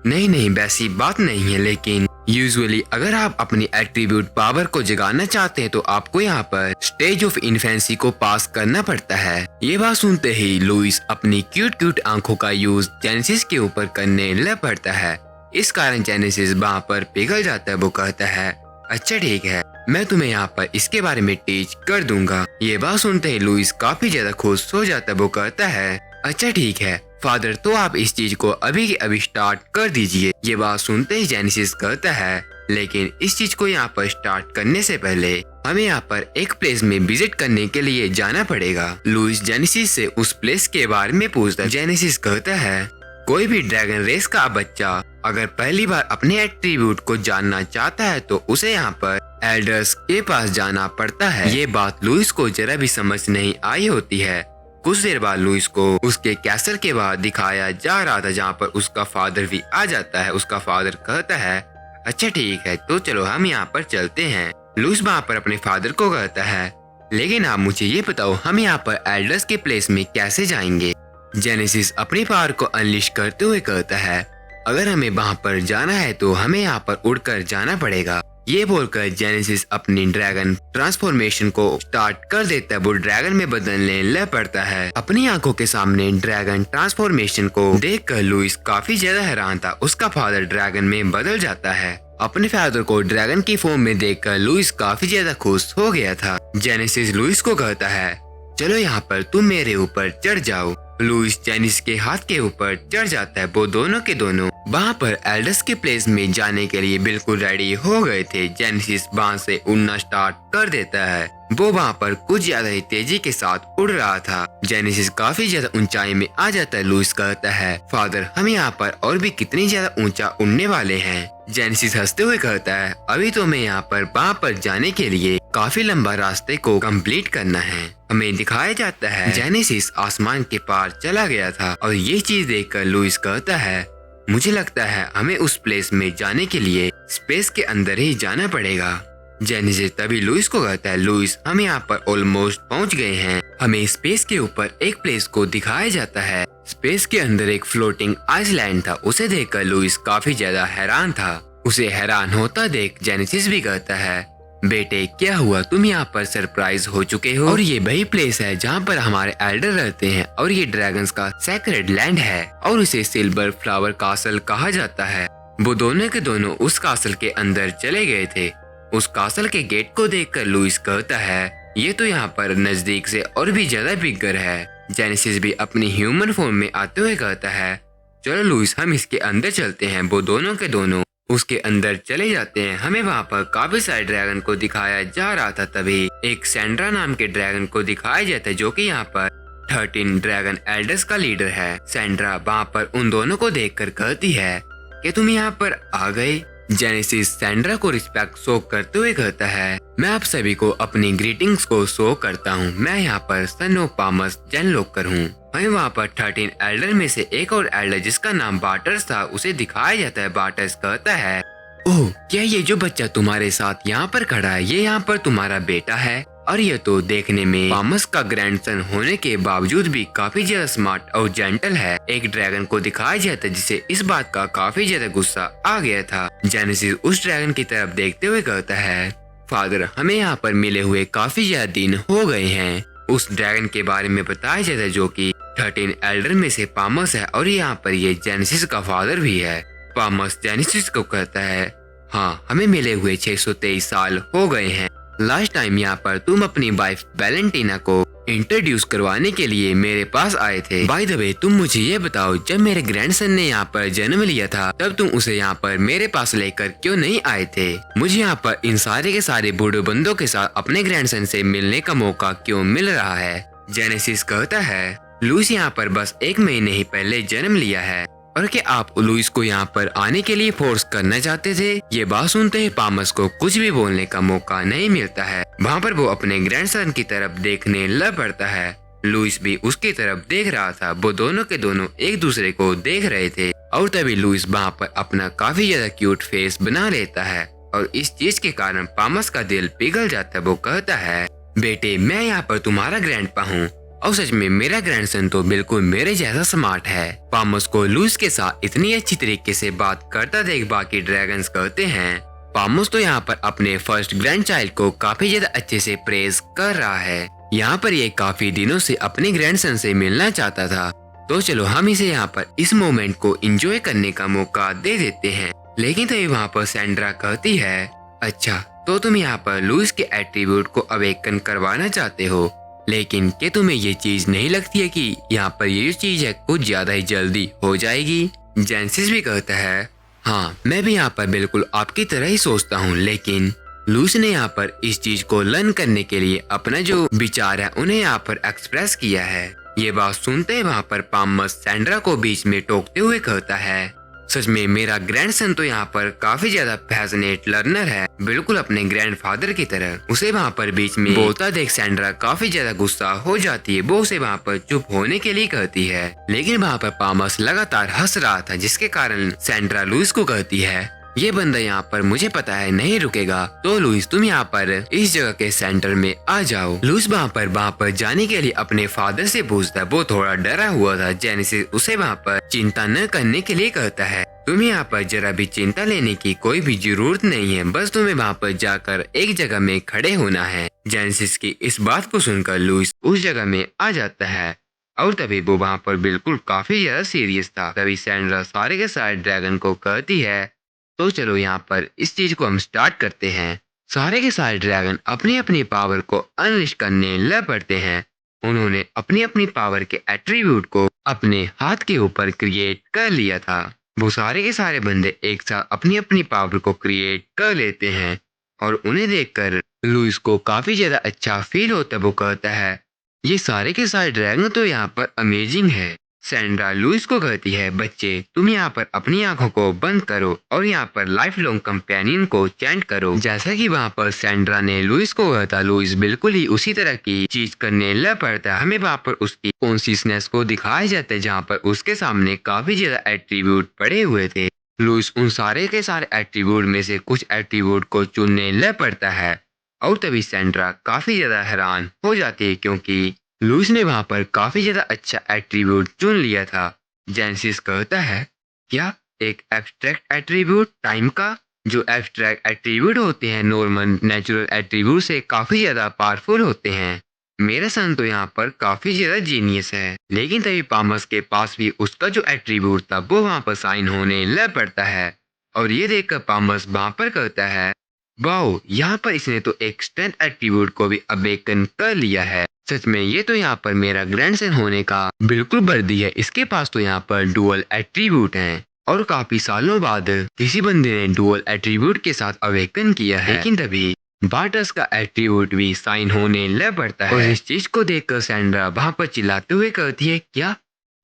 नहीं, वैसी बात नहीं है, लेकिन यूजुअली अगर आप अपनी एट्रीब्यूट पावर को जगाना चाहते हैं तो आपको यहाँ पर स्टेज ऑफ इन्फेंसी को पास करना पड़ता है। ये बात सुनते ही लुइस अपनी क्यूट आंखों का यूज जेनेसिस के ऊपर करने लग पड़ता है। इस कारण जेनेसिस वहाँ पर पिघल जाता है। वो कहता है, अच्छा ठीक है, मैं तुम्हें यहाँ पर इसके बारे में टीच कर दूंगा। ये बात सुनते ही लुइस काफी ज्यादा खुश हो जाता है। वो कहता है, अच्छा ठीक है फादर, तो आप इस चीज को अभी के अभी स्टार्ट कर दीजिए। ये बात सुनते ही जेनेसिस कहता है, लेकिन इस चीज को यहाँ पर स्टार्ट करने से पहले हमें यहाँ पर एक प्लेस में विजिट करने के लिए जाना पड़ेगा। लुइस जेनेसिस से उस प्लेस के बारे में पूछता है। जेनेसिस कहता है, कोई भी ड्रैगन रेस का बच्चा अगर पहली बार अपने एट्रीब्यूट को जानना चाहता है तो उसे यहाँ पर एल्डर्स के पास जाना पड़ता है। ये बात लुइस को जरा भी समझ नहीं आई होती है। कुछ देर बाद लुइस को उसके कैसल के बाहर दिखाया जा रहा था, जहाँ पर उसका फादर भी आ जाता है। उसका फादर कहता है, अच्छा ठीक है, तो चलो हम यहाँ पर चलते हैं। लुइस वहाँ पर अपने फादर को कहता है, लेकिन आप मुझे ये बताओ हम यहाँ पर एल्डर्स के प्लेस में कैसे जाएंगे। जेनेसिस अपनी पावर को अनलिश करते हुए कहता है, अगर हमें वहाँ पर जाना है तो हमें यहाँ पर उड़कर जाना पड़ेगा। ये बोलकर जेनेसिस अपनी ड्रैगन ट्रांसफॉर्मेशन को स्टार्ट कर देता है। वो ड्रैगन में बदलने लग पड़ता है। अपनी आंखों के सामने ड्रैगन ट्रांसफॉर्मेशन को देखकर लुइस काफी ज्यादा हैरान था। उसका फादर ड्रैगन में बदल जाता है। अपने फादर को ड्रैगन की फॉर्म में देखकर लुइस काफी ज्यादा खुश हो गया था। जेनेसिस लुइस को कहता है, चलो यहाँ पर तुम मेरे ऊपर चढ़ जाओ। लुइस जेनेसिस के हाथ के ऊपर चढ़ जाता है। वो दोनों के दोनों वहाँ पर एल्डर्स के प्लेस में जाने के लिए बिल्कुल रेडी हो गए थे। जेनेसिस वहाँ से उड़ना स्टार्ट कर देता है। वो वहाँ पर कुछ ज्यादा ही तेजी के साथ उड़ रहा था। जेनेसिस काफी ज्यादा ऊंचाई में आ जाता है। लुइस कहता है, फादर हम यहाँ पर और भी कितनी ज्यादा ऊंचा उड़ने वाले हैं। जेनेसिस हंसते हुए कहता है, अभी तो मैं यहाँ पर वहाँ पर जाने के लिए काफी लंबा रास्ते को कंप्लीट करना है। हमें दिखाया जाता है जेनेसिस आसमान के पार चला गया था और ये चीज देखकर लुइस कहता है, मुझे लगता है हमें उस प्लेस में जाने के लिए स्पेस के अंदर ही जाना पड़ेगा। जेनेसिस तभी लुइस को कहता है, लुइस हम यहाँ पर ऑलमोस्ट पहुँच गए हैं। हमें स्पेस के ऊपर एक प्लेस को दिखाया जाता है। स्पेस के अंदर एक फ्लोटिंग आइसलैंड था। उसे देखकर लुइस काफी ज्यादा हैरान था। उसे हैरान होता देख जेनेसिस भी कहता है, बेटे क्या हुआ, तुम यहाँ पर सरप्राइज हो चुके हो। और ये वही प्लेस है जहाँ पर हमारे एल्डर रहते हैं और ये ड्रैगन्स का सैक्रेड लैंड है और इसे सिल्वर फ्लावर कासल कहा जाता है। वो दोनों के दोनों उस कासल के अंदर चले गए थे। उस कासल के गेट को देखकर लुइस कहता है, ये तो यहाँ पर नजदीक से और भी ज्यादा बिगर है। जेनेसिस भी अपनी ह्यूमन फॉर्म में आते हुए कहता है, चलो लुइस हम इसके अंदर चलते हैं। वो दोनों के दोनों उसके अंदर चले जाते हैं। हमें वहाँ पर काफी सारे ड्रैगन को दिखाया जा रहा था। तभी एक सैंड्रा नाम के ड्रैगन को दिखाया जाता है, जो कि यहाँ पर 13 ड्रैगन एल्डर्स का लीडर है। सैंड्रा वहाँ पर उन दोनों को देखकर कहती है कि तुम यहाँ पर आ गए। जेनेसिस सैंड्रा को रिस्पेक्ट शो करते हुए कहता है, मैं आप सभी को अपनी ग्रीटिंग्स को शो करता हूँ। मैं यहाँ पर सन ऑफ पामस जेनलोकर हूँ। हमें वहाँ पर 13 एल्डर में से एक और एल्डर जिसका नाम बाटर्स था उसे दिखाया जाता है। बाटर्स कहता है, ओह क्या ये जो बच्चा तुम्हारे साथ यहाँ पर खड़ा है ये यहाँ पर तुम्हारा बेटा है? और ये तो देखने में पामस का ग्रैंडसन होने के बावजूद भी काफी ज्यादा स्मार्ट और जेंटल है। एक ड्रैगन को दिखाया जाता है जिसे इस बात का काफी ज्यादा गुस्सा आ गया था। जेनेसिस उस ड्रैगन की तरफ देखते हुए कहता है, फादर हमें यहाँ पर मिले हुए काफी ज्यादा दिन हो गए हैं। उस ड्रैगन के बारे में बताया जाता है जो कि 13 एल्डर में से पामस है और यहाँ पर ये जेनेसिस का फादर भी है। पामस जेनेसिस को कहता है, हाँ हमें मिले हुए 623 साल हो गए हैं। लास्ट टाइम यहाँ पर तुम अपनी वाइफ वैलेंटीना को इंट्रोड्यूस करवाने के लिए मेरे पास आए थे। बाय द वे तुम मुझे ये बताओ, जब मेरे ग्रैंडसन ने यहाँ पर जन्म लिया था तब तुम उसे यहाँ पर मेरे पास लेकर क्यों नहीं आए थे? मुझे यहाँ पर इन सारे के सारे बूढ़े बंदों के साथ अपने ग्रैंडसन से मिलने का मौका क्यों मिल रहा है? जेनेसिस कहता है, लुइस यहाँ पर बस 1 महीने ही पहले जन्म लिया है और क्या आप लुइस को यहाँ पर आने के लिए फोर्स करना चाहते थे? ये बात सुनते ही पामस को कुछ भी बोलने का मौका नहीं मिलता है। वहाँ पर वो अपने ग्रैंडसन की तरफ देखने लग पड़ता है। लुइस भी उसकी तरफ देख रहा था। वो दोनों के दोनों एक दूसरे को देख रहे थे और तभी लुइस वहाँ पर अपना काफी ज्यादा क्यूट फेस बना लेता है और इस चीज के कारण पामस का दिल पिघल जाता है। वो कहता है, बेटे मैं यहाँ पर तुम्हारा ग्रैंडपा हूँ और सच में मेरा ग्रैंडसन तो बिल्कुल मेरे जैसा स्मार्ट है। पामस को लुइस के साथ इतनी अच्छी तरीके से बात करता देख बाकी ड्रैगन्स कहते हैं पामस तो यहाँ पर अपने फर्स्ट ग्रैंड चाइल्ड को काफी ज्यादा अच्छे से प्रेज कर रहा है। यहाँ पर ये काफी दिनों से अपने ग्रैंडसन से मिलना चाहता था, तो चलो हम इसे यहाँ पर इस मोमेंट को एंजॉय करने का मौका दे देते हैं। लेकिन तभी वहाँ पर सैंड्रा कहती है, अच्छा तो तुम यहाँ पर लुइस के एट्रीब्यूट को अवेकन करवाना चाहते हो, लेकिन क्या तुम्हें ये चीज नहीं लगती है कि यहाँ पर ये जो चीज है कुछ ज्यादा ही जल्दी हो जाएगी। जेनेसिस भी कहता है, हाँ मैं भी यहाँ पर बिल्कुल आपकी तरह ही सोचता हूँ, लेकिन लुइस ने यहाँ पर इस चीज को लर्न करने के लिए अपना जो विचार है उन्हें यहाँ पर एक्सप्रेस किया है। ये बात सुनते ही वहाँ पर पामस सैंड्रा को बीच में टोकते हुए कहता है, सच में मेरा ग्रैंडसन तो यहाँ पर काफी ज्यादा पैशनेट लर्नर है, बिल्कुल अपने ग्रैंडफादर की तरह। उसे वहाँ पर बीच में बोलता देख सैंड्रा काफी ज्यादा गुस्सा हो जाती है। वो उसे वहाँ पर चुप होने के लिए कहती है, लेकिन वहाँ पर पामस लगातार हंस रहा था, जिसके कारण सैंड्रा लुइस को कहती है, ये बंदा यहाँ पर मुझे पता है नहीं रुकेगा, तो लुइस तुम यहाँ पर इस जगह के सेंटर में आ जाओ। लुइस वहाँ पर जाने के लिए अपने फादर से पूछता है, वो थोड़ा डरा हुआ था। जेनेसिस उसे वहाँ पर चिंता न करने के लिए कहता है, तुम्हें यहाँ पर जरा भी चिंता लेने की कोई भी जरूरत नहीं है, बस तुम्हें वहाँ पर जाकर एक जगह में खड़े होना है। जेनेसिस की इस बात को सुनकर लुइस उस जगह में आ जाता है और तभी वो वहाँ पर बिल्कुल काफी ज्यादा सीरियस था। तभी सैंड्रा सारे के सारे ड्रैगन को कहती है, तो चलो यहाँ पर इस चीज को हम स्टार्ट करते हैं। सारे के सारे ड्रैगन अपनी अपनी पावर को अनलिश करने लग पड़ते हैं। उन्होंने अपनी अपनी पावर के एट्रीब्यूट को अपने हाथ के ऊपर क्रिएट कर लिया था। वो सारे के सारे बंदे एक साथ अपनी अपनी पावर को क्रिएट कर लेते हैं और उन्हें देखकर लुइस को काफी ज्यादा अच्छा फील होता है। वो कहता है, ये सारे के सारे ड्रैगन तो यहाँ पर अमेजिंग है। सैंड्रा लुइस को कहती है, बच्चे तुम यहाँ पर अपनी आंखों को बंद करो और यहाँ पर लाइफ लॉन्ग कंपेनियन को चैंट करो। जैसा कि वहाँ पर सैंड्रा ने लुइस को कहा था, लुइस बिल्कुल ही उसी तरह की चीज करने लग पड़ता है। हमें वहाँ पर उसकी कॉन्शियसनेस को दिखाया जाता है, जहाँ पर उसके सामने काफी ज्यादा एट्रीब्यूट पड़े हुए थे। लुइस उन सारे के सारे एट्रीब्यूट में से कुछ एट्रीब्यूट को चुनने लग पड़ता है और तभी सैंड्रा काफी ज्यादा हैरान हो जाती है, क्योंकि लुइस ने वहाँ पर काफी ज्यादा अच्छा एट्रीब्यूट चुन लिया था। जेनेसिस कहता है, क्या एक एब्स्ट्रैक्ट एट्रीब्यूट टाइम का? जो एब्स्ट्रैक्ट एट्रीब्यूट होते हैं नॉर्मल नेचुरल एट्रीब्यूट से काफी ज्यादा पावरफुल होते हैं। मेरा सन तो यहाँ पर काफी ज्यादा जीनियस है। लेकिन तभी पामस के पास भी उसका जो एट्रीब्यूट था वो वहाँ पर साइन होने लग पड़ता है और ये देखकर पामस वहाँ पर कहता है, वाओ यहाँ पर इसने तो एक स्ट्रेंथ एट्रीब्यूट को भी अवेकन कर लिया है। सच में ये तो यहाँ पर मेरा ग्रैंडसन होने का बिल्कुल वर्दी है। इसके पास तो यहाँ पर डुअल एट्रीब्यूट हैं और काफी सालों बाद किसी बंदे ने डुअल एट्रीब्यूट के साथ अवेकन किया है। लेकिन तभी बार्टस का एट्रीब्यूट भी साइन होने लग पड़ता है और इस चीज को देखकर सैंड्रा वहाँ पर चिल्लाते हुए कहती है, क्या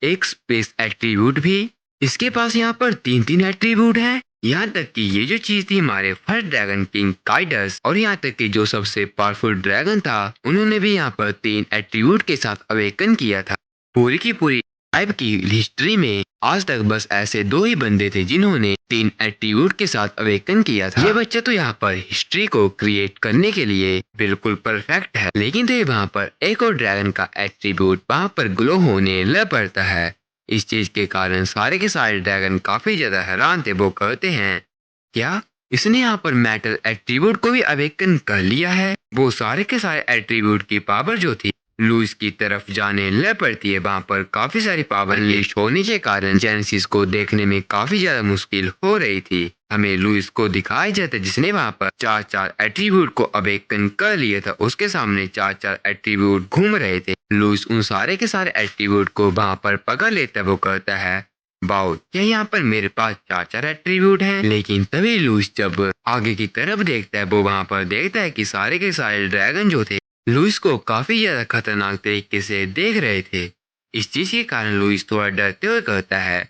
एक स्पेस एट्रीब्यूट भी? इसके पास यहाँ पर 3-3 एट्रीब्यूट है। यहाँ तक कि ये जो चीज थी हमारे फर्स्ट ड्रैगन किंग काइडस और यहाँ तक कि जो सबसे पावरफुल ड्रैगन था उन्होंने भी यहाँ पर 3 एट्रीब्यूट के साथ अवेकन किया था। पूरी की पूरी टाइप की हिस्ट्री में आज तक बस ऐसे 2 ही बंदे थे जिन्होंने 3 एट्रीब्यूट के साथ अवेकन किया था। ये बच्चा तो यहाँ पर हिस्ट्री को क्रिएट करने के लिए बिल्कुल परफेक्ट है। लेकिन तो वहाँ पर एक और ड्रैगन का एट्रीब्यूट वहाँ पर ग्लो होने लग पड़ता है। इस चीज के कारण सारे के सारे ड्रैगन काफी ज्यादा हैरान थे। वो कहते हैं, क्या इसने यहाँ पर मेटल एट्रीब्यूट को भी अवेकन कर लिया है? वो सारे के सारे एट्रीब्यूट की पावर जो थी लुइस की तरफ जाने लग पड़ती है। वहाँ पर काफी सारी पावर लिस्ट होने के कारण जेनेसिस को देखने में काफी ज्यादा मुश्किल हो रही थी। हमें लुइस को दिखाया जाता है जिसने वहाँ पर 4-4 एट्रीब्यूट को अवेकन कर लिया था। उसके सामने 4-4 एट्रीब्यूट घूम रहे थे। लुइस उन सारे के सारे एट्रीब्यूट को वहाँ पर पकड़ लेता है। वो कहता है, वाओ क्या यहाँ पर मेरे पास 4-4 एट्रीब्यूट हैं? लेकिन तभी लुइस जब आगे की तरफ देखता है वो वहाँ पर देखता है कि सारे के सारे ड्रैगन जो थे लुइस को काफी ज्यादा खतरनाक तरीके से देख रहे थे। इस चीज के कारण लुइस थोड़ा डरते हुए कहता है,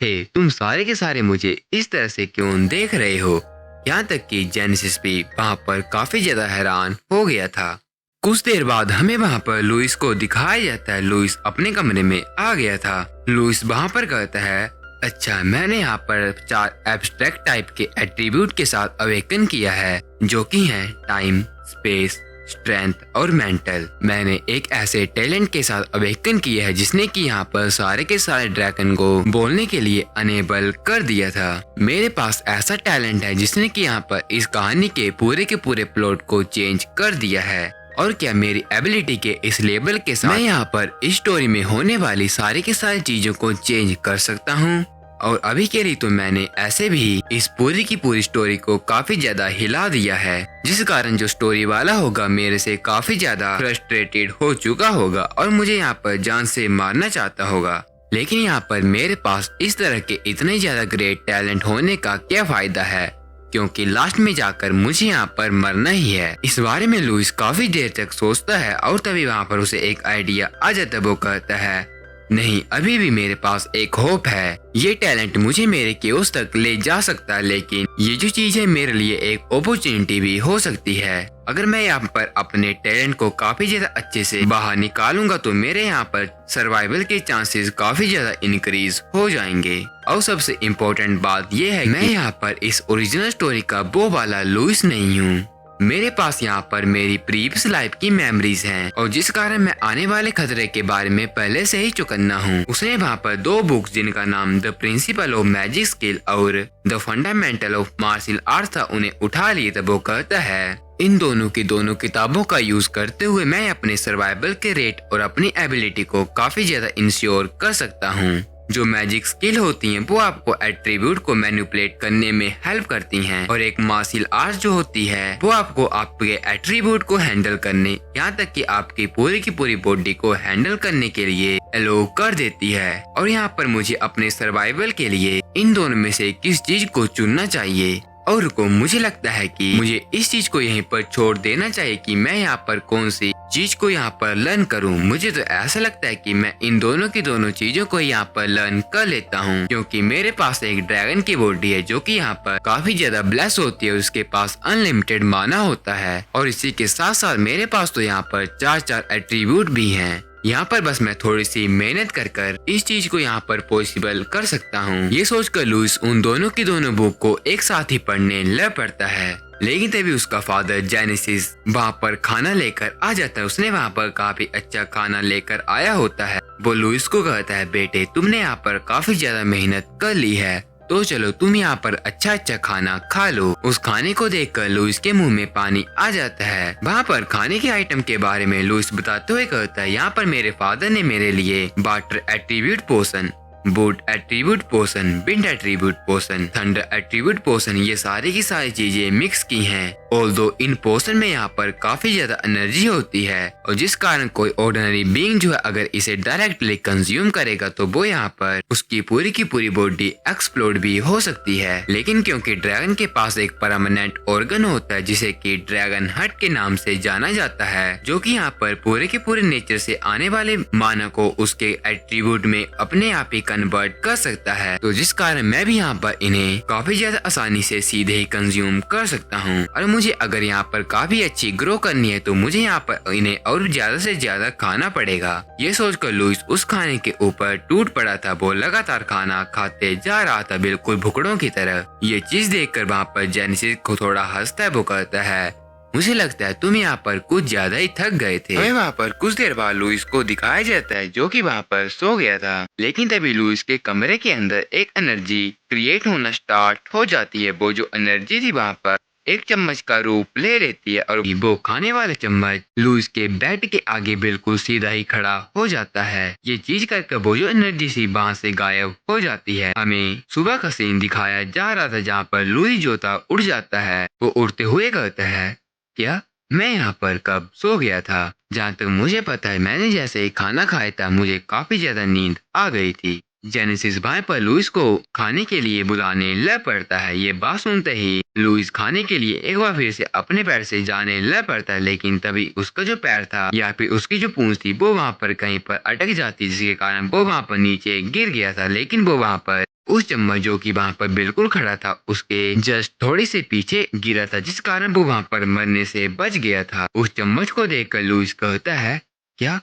हे तुम सारे के सारे मुझे इस तरह से क्यों देख रहे हो? यहाँ तक कि जेनेसिस भी वहाँ पर काफी ज्यादा हैरान हो गया था। कुछ देर बाद हमें वहाँ पर लुइस को दिखाया जाता है। लुइस अपने कमरे में आ गया था। लुइस वहाँ पर कहता है, अच्छा मैंने यहाँ पर 4 एब्स्ट्रैक्ट टाइप के एट्रीब्यूट के साथ अवेकन किया है जो कि हैं टाइम, स्पेस, स्ट्रेंथ और मेंटल। मैंने एक ऐसे टैलेंट के साथ अवेकन किया है जिसने कि यहाँ पर सारे के सारे ड्रैगन को बोलने के लिए अनेबल कर दिया था। मेरे पास ऐसा टैलेंट है जिसने कि यहाँ पर इस कहानी के पूरे प्लॉट को चेंज कर दिया है। और क्या मेरी एबिलिटी के इस लेवल के साथ मैं यहाँ पर इस स्टोरी में होने वाली सारी के सारी चीजों को चेंज कर सकता हूँ। और अभी के लिए तो मैंने ऐसे भी इस पूरी की पूरी स्टोरी को काफी ज्यादा हिला दिया है, जिस कारण जो स्टोरी वाला होगा मेरे से काफी ज्यादा फ्रस्ट्रेटेड हो चुका होगा और मुझे यहाँ पर जान से मारना चाहता होगा। लेकिन यहाँ पर मेरे पास इस तरह के इतने ज्यादा ग्रेट टैलेंट होने का क्या फायदा है, क्योंकि लास्ट में जाकर मुझे यहाँ पर मरना ही है। इस बारे में लुइस काफी देर तक सोचता है और तभी वहाँ पर उसे एक आइडिया आ जाता है। वो कहता है, नहीं, अभी भी मेरे पास एक होप है। ये टैलेंट मुझे मेरे केओस तक ले जा सकता है, लेकिन ये जो चीज है मेरे लिए एक अपॉर्चुनिटी भी हो सकती है। अगर मैं यहाँ पर अपने टैलेंट को काफी ज्यादा अच्छे से बाहर निकालूंगा तो मेरे यहाँ पर सर्वाइवल के चांसेस काफी ज्यादा इंक्रीज हो जाएंगे। और सबसे इम्पोर्टेंट बात यह है, मैं यहाँ पर इस ओरिजिनल स्टोरी का वो वाला लुइस नहीं हूँ। मेरे पास यहाँ पर मेरी प्रीवियस लाइफ की मेमोरीज हैं और जिस कारण मैं आने वाले खतरे के बारे में पहले से ही चौकन्ना हूँ। उसने वहाँ पर 2 बुक्स जिनका नाम the principle of magic skill और the fundamental of martial art था, उन्हें उठा लिए। तब वो कहता है, इन दोनों की दोनों किताबों का यूज करते हुए मैं अपने सर्वाइवल के रेट और अपनी एबिलिटी को काफी ज्यादा इंश्योर कर सकता हूँ। जो मैजिक स्किल होती हैं वो आपको एट्रीब्यूट को मैनिपुलेट करने में हेल्प करती हैं और एक मार्शल आर्ट जो होती है वो आपको आपके एट्रीब्यूट को हैंडल करने, यहाँ तक कि आपकी पूरी की पूरी बॉडी को हैंडल करने के लिए अलाउ कर देती है। और यहाँ पर मुझे अपने सर्वाइवल के लिए इन दोनों में से किस चीज को चुनना चाहिए। और रुको, मुझे लगता है कि मुझे इस चीज को यहीं पर छोड़ देना चाहिए कि मैं यहाँ पर कौन सी चीज को यहाँ पर लर्न करूँ। मुझे तो ऐसा लगता है कि मैं इन दोनों की दोनों चीजों को यहाँ पर लर्न कर लेता हूँ, क्योंकि मेरे पास एक ड्रैगन की बॉडी है जो कि यहाँ पर काफी ज्यादा ब्लेस होती है। उसके पास अनलिमिटेड माना होता है और इसी के साथ साथ मेरे पास तो यहाँ पर 4 एट्रीब्यूट भी हैं। यहाँ पर बस मैं थोड़ी सी मेहनत कर इस चीज को यहाँ पर पॉसिबल कर सकता हूँ। ये सोचकर लुइस उन दोनों की दोनों बुक को एक साथ ही पढ़ने लग पड़ता है। लेकिन तभी उसका फादर जेनेसिस वहाँ पर खाना लेकर आ जाता है। उसने वहाँ पर काफी अच्छा खाना लेकर आया होता है। वो लुइस को कहता है, बेटे तुमने यहाँ पर काफी ज्यादा मेहनत कर ली है, तो चलो तुम यहाँ पर अच्छा खाना खा लो। उस खाने को देखकर लुइस के मुंह में पानी आ जाता है। वहाँ पर खाने के आइटम के बारे में लुइस बताते हुए कहता है, यहाँ पर मेरे फादर ने मेरे लिए वाटर एट्रीब्यूट पोशन, बूट एट्रीब्यूट पोशन, विंड एट्रीब्यूट पोशन, थंडर एट्रीब्यूट पोशन, ये सारी की सारी चीजें मिक्स की हैं। ऑल्दो इन पोशन में यहाँ पर काफी ज्यादा एनर्जी होती है और जिस कारण कोई ऑर्डिनरी बीइंग जो है अगर इसे डायरेक्टली कंज्यूम करेगा तो वो यहाँ पर उसकी पूरी की पूरी बॉडी एक्सप्लोड भी हो सकती है। लेकिन क्योंकि ड्रैगन के पास एक परमानेंट ऑर्गन होता है जिसे कि ड्रैगन हट के नाम से जाना जाता है, जो कि यहाँ पर पूरे के पूरे नेचर से आने वाले माना को उसके एट्रीब्यूट में अपने आप ही कन्वर्ट कर सकता है, तो जिस कारण मैं भी यहाँ पर इन्हें काफी ज्यादा आसानी से सीधे ही कंज्यूम कर सकता हूँ। और मुझे अगर यहाँ पर काफी अच्छी ग्रो करनी है तो मुझे यहाँ पर इन्हें और ज्यादा से ज्यादा खाना पड़ेगा। ये सोचकर लुइस उस खाने के ऊपर टूट पड़ा था। वो लगातार खाना खाते जा रहा था, बिल्कुल भुखड़ों की तरह। ये चीज देखकर वहाँ पर जेनेसिस को थोड़ा हंसता है। वो कहता है, मुझे लगता है तुम यहाँ पर कुछ ज्यादा ही थक गए थे। हमें वहाँ पर कुछ देर बाद लुइस को दिखाया जाता है जो कि वहाँ पर सो गया था। लेकिन तभी लुइस के कमरे के अंदर एक एनर्जी क्रिएट होना स्टार्ट हो जाती है। वो जो एनर्जी थी वहाँ पर एक चम्मच का रूप ले लेती है और वो खाने वाले चम्मच लुइस के बेड के आगे बिल्कुल सीधा ही खड़ा हो जाता है। ये चीज करके वो जो एनर्जी सी वहाँ से गायब हो जाती है। हमें सुबह का सीन दिखाया जा रहा था जहाँ पर लुइस जो था उड़ जाता है। वो उड़ते हुए कहता है, क्या मैं यहाँ पर कब सो गया था? जहाँ तक मुझे पता है मैंने जैसे ही खाना खाया था मुझे काफी ज्यादा नींद आ गई थी। जेनेसिस भाई पर लुइस को खाने के लिए बुलाने लग पड़ता है। ये बात सुनते ही लुइस खाने के लिए एक बार फिर से अपने पैर से जाने लग पड़ता है, लेकिन तभी उसका जो पैर था या फिर उसकी जो पूंछ थी वो वहाँ पर कहीं पर अटक जाती, जिसके कारण वो वहाँ पर नीचे गिर गया था। लेकिन वो वहाँ पर उस चम्मच जो कि वहाँ पर बिल्कुल खड़ा था उसके जस्ट थोड़ी से पीछे गिरा था, जिस कारण वो वहाँ पर मरने से बच गया था। उस चम्मच को देखकर लुइस कहता है, क्या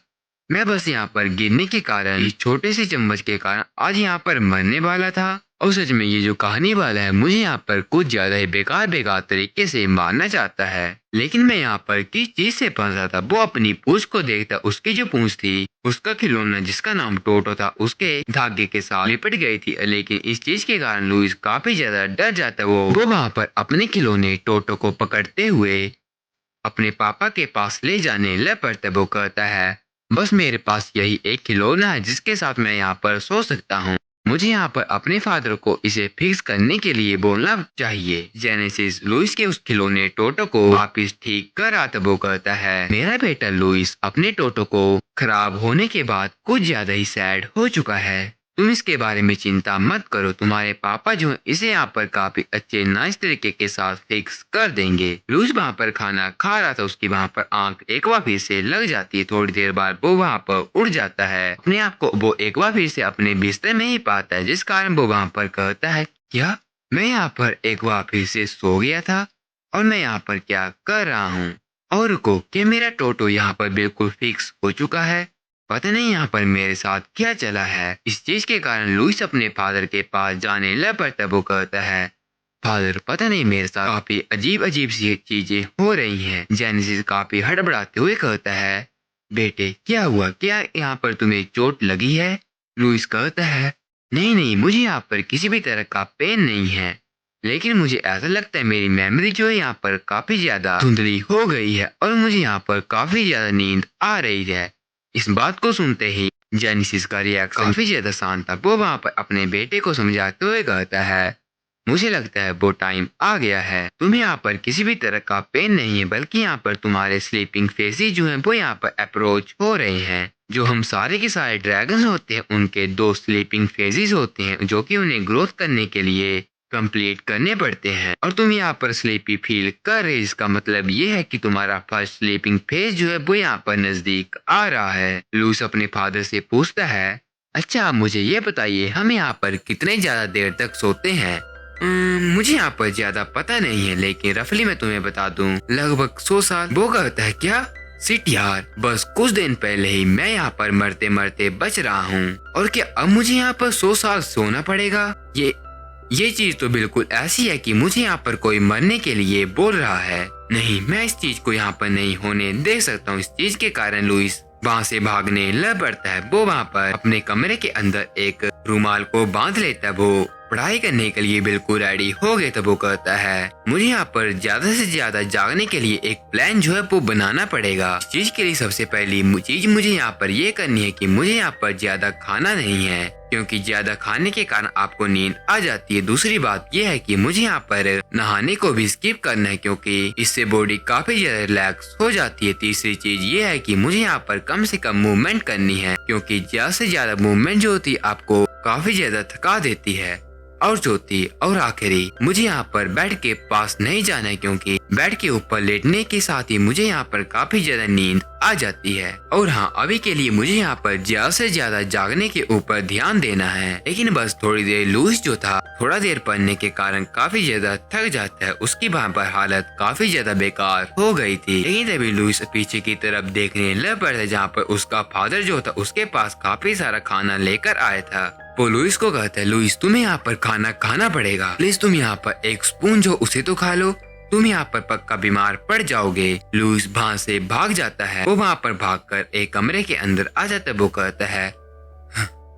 मैं बस यहाँ पर गिरने के कारण, इस छोटे से चम्मच के कारण आज यहाँ पर मरने वाला था? और सच में ये जो कहानी वाला है मुझे यहाँ पर कुछ ज्यादा ही बेकार बेकार तरीके से मारना चाहता है। लेकिन मैं यहाँ पर किस चीज से फंसा था, वो अपनी पूंछ को देखता उसकी जो पूंछ थी उसका खिलौना जिसका नाम टोटो था उसके धागे के साथ लिपट गई थी। लेकिन इस चीज के कारण लुइस काफी ज्यादा डर जाता है। वो वहाँ पर अपने खिलौने टोटो को पकड़ते हुए अपने पापा के पास ले जाने लग पड़ता है। वो कहता है बस मेरे पास यही एक खिलौना है जिसके साथ मैं यहाँ पर सो सकता हूँ। मुझे यहाँ पर अपने फादर को इसे फिक्स करने के लिए बोलना चाहिए। जेनेसिस लुइस के उस खिलौने टोटो को वापिस ठीक कर रहा था। वो कहता है मेरा बेटा लुइस अपने टोटो को खराब होने के बाद कुछ ज्यादा ही सैड हो चुका है। तुम इसके बारे में चिंता मत करो, तुम्हारे पापा जो इसे यहाँ पर काफी अच्छे नाइस तरीके के साथ फिक्स कर देंगे। लुइस वहाँ पर खाना खा रहा था, उसकी वहाँ पर आंख एक बार फिर से लग जाती है। थोड़ी देर बाद वो वहाँ पर उड़ जाता है। अपने आप को वो एक बार फिर से अपने बिस्तर में ही पाता है, जिस कारण वो वहाँ पर कहता है क्या मैं यहाँ पर एक बार फिर से सो गया था और मैं यहाँ पर क्या कर रहा हूँ। और को क्या मेरा टोटो यहाँ पर बिल्कुल फिक्स हो चुका है। पता नहीं यहाँ पर मेरे साथ क्या चला है। इस चीज के कारण लुइस अपने फादर के पास जाने लग पड़ता। वो कहता है फादर पता नहीं मेरे साथ काफी अजीब अजीब सी चीजें हो रही हैं। जेनेसिस काफी हड़बड़ाते हुए कहता है बेटे क्या हुआ, क्या यहाँ पर तुम्हें चोट लगी है। लुइस कहता है नहीं नहीं, मुझे यहाँ पर किसी भी तरह का पेन नहीं है, लेकिन मुझे ऐसा लगता है मेरी मेमोरी जो है यहाँ पर काफी ज्यादा धुंधली हो गई है और मुझे यहाँ पर काफी ज्यादा नींद आ रही है। इस बात को सुनते ही जेनेसिस का रिएक्शन काफी ज्यादा शांत था। वो वहाँ पर अपने बेटे को समझाते हुए कहता है मुझे लगता है वो टाइम आ गया है, तुम्हें यहाँ पर किसी भी तरह का पेन नहीं है, बल्कि यहाँ पर तुम्हारे स्लीपिंग फेजेस जो हैं वो यहाँ पर अप्रोच हो रहे हैं। जो हम सारे के सारे ड्रैगन्स होते हैं उनके 2 स्लीपिंग फेजेस होते हैं जो कि उन्हें ग्रोथ करने के लिए कंप्लीट करने पड़ते हैं। और तुम यहाँ पर स्लीपी फील कर रहे, इसका मतलब ये है कि तुम्हारा फर्स्ट स्लीपिंग फेज जो है वो यहाँ पर नजदीक आ रहा है। लुइस अपने फादर से पूछता है अच्छा आप मुझे ये बताइए हम यहाँ पर कितने ज्यादा देर तक सोते हैं। मुझे यहाँ पर ज्यादा पता नहीं है, लेकिन रफली मैं तुम्हें बता दूं लगभग 100 साल। वो कहता है क्या सिट यार, बस कुछ दिन पहले ही मैं यहाँ पर मरते मरते बच रहा हूँ और क्या अब मुझे यहाँ पर 100 साल सोना पड़ेगा। ये चीज तो बिल्कुल ऐसी है कि मुझे यहाँ पर कोई मरने के लिए बोल रहा है। नहीं, मैं इस चीज को यहाँ पर नहीं होने दे सकता हूँ। इस चीज के कारण लुइस वहाँ से भागने लग पड़ता है। वो वहाँ पर अपने कमरे के अंदर एक रुमाल को बांध लेता है। वो पढ़ाई करने के लिए बिल्कुल रेडी हो गए। तब वो कहता है मुझे यहाँ पर ज्यादा से ज्यादा जागने के लिए एक प्लान जो है वो बनाना पड़ेगा। इस चीज के लिए सबसे पहली चीज मुझे यहाँ पर ये करनी है कि मुझे यहाँ पर ज्यादा खाना नहीं है, क्योंकि ज्यादा खाने के कारण आपको नींद आ जाती है। दूसरी बात यह है कि मुझे यहाँ पर नहाने को भी स्किप करना है, क्योंकि इससे बॉडी काफी ज्यादा रिलैक्स हो जाती है। तीसरी चीज ये है कि मुझे यहाँ पर कम से कम मूवमेंट करनी है, क्योंकि ज्यादा से ज्यादा मूवमेंट जो होती है आपको काफी ज्यादा थका देती है। और चौथी और आखिरी, मुझे यहाँ पर बेड के पास नहीं जाना है, क्योंकि बेड के ऊपर लेटने के साथ ही मुझे यहाँ पर काफी ज्यादा नींद आ जाती है। और हाँ, अभी के लिए मुझे यहाँ पर ज्यादा से ज्यादा जागने के ऊपर ध्यान देना है। लेकिन बस थोड़ी देर लुइस जो था थोड़ा देर पढ़ने के कारण काफी ज्यादा थक जाता है। उसकी वहाँ पर हालत काफी ज्यादा बेकार हो गई थी। लेकिन तभी लुइस पीछे की तरफ देखने लग पड़ा, जहाँ पर उसका फादर जो था उसके पास काफी सारा खाना लेकर आया था। वो लुइस को कहता है लुइस तुम्हें यहाँ पर खाना खाना पड़ेगा, प्लीज तुम यहाँ पर एक स्पून जो उसे तो खा लो, तुम यहाँ पर पक्का बीमार पड़ जाओगे। लुइस वहाँ से भाग जाता है। वो वहाँ पर भागकर एक कमरे के अंदर आ जाता है। वो कहता है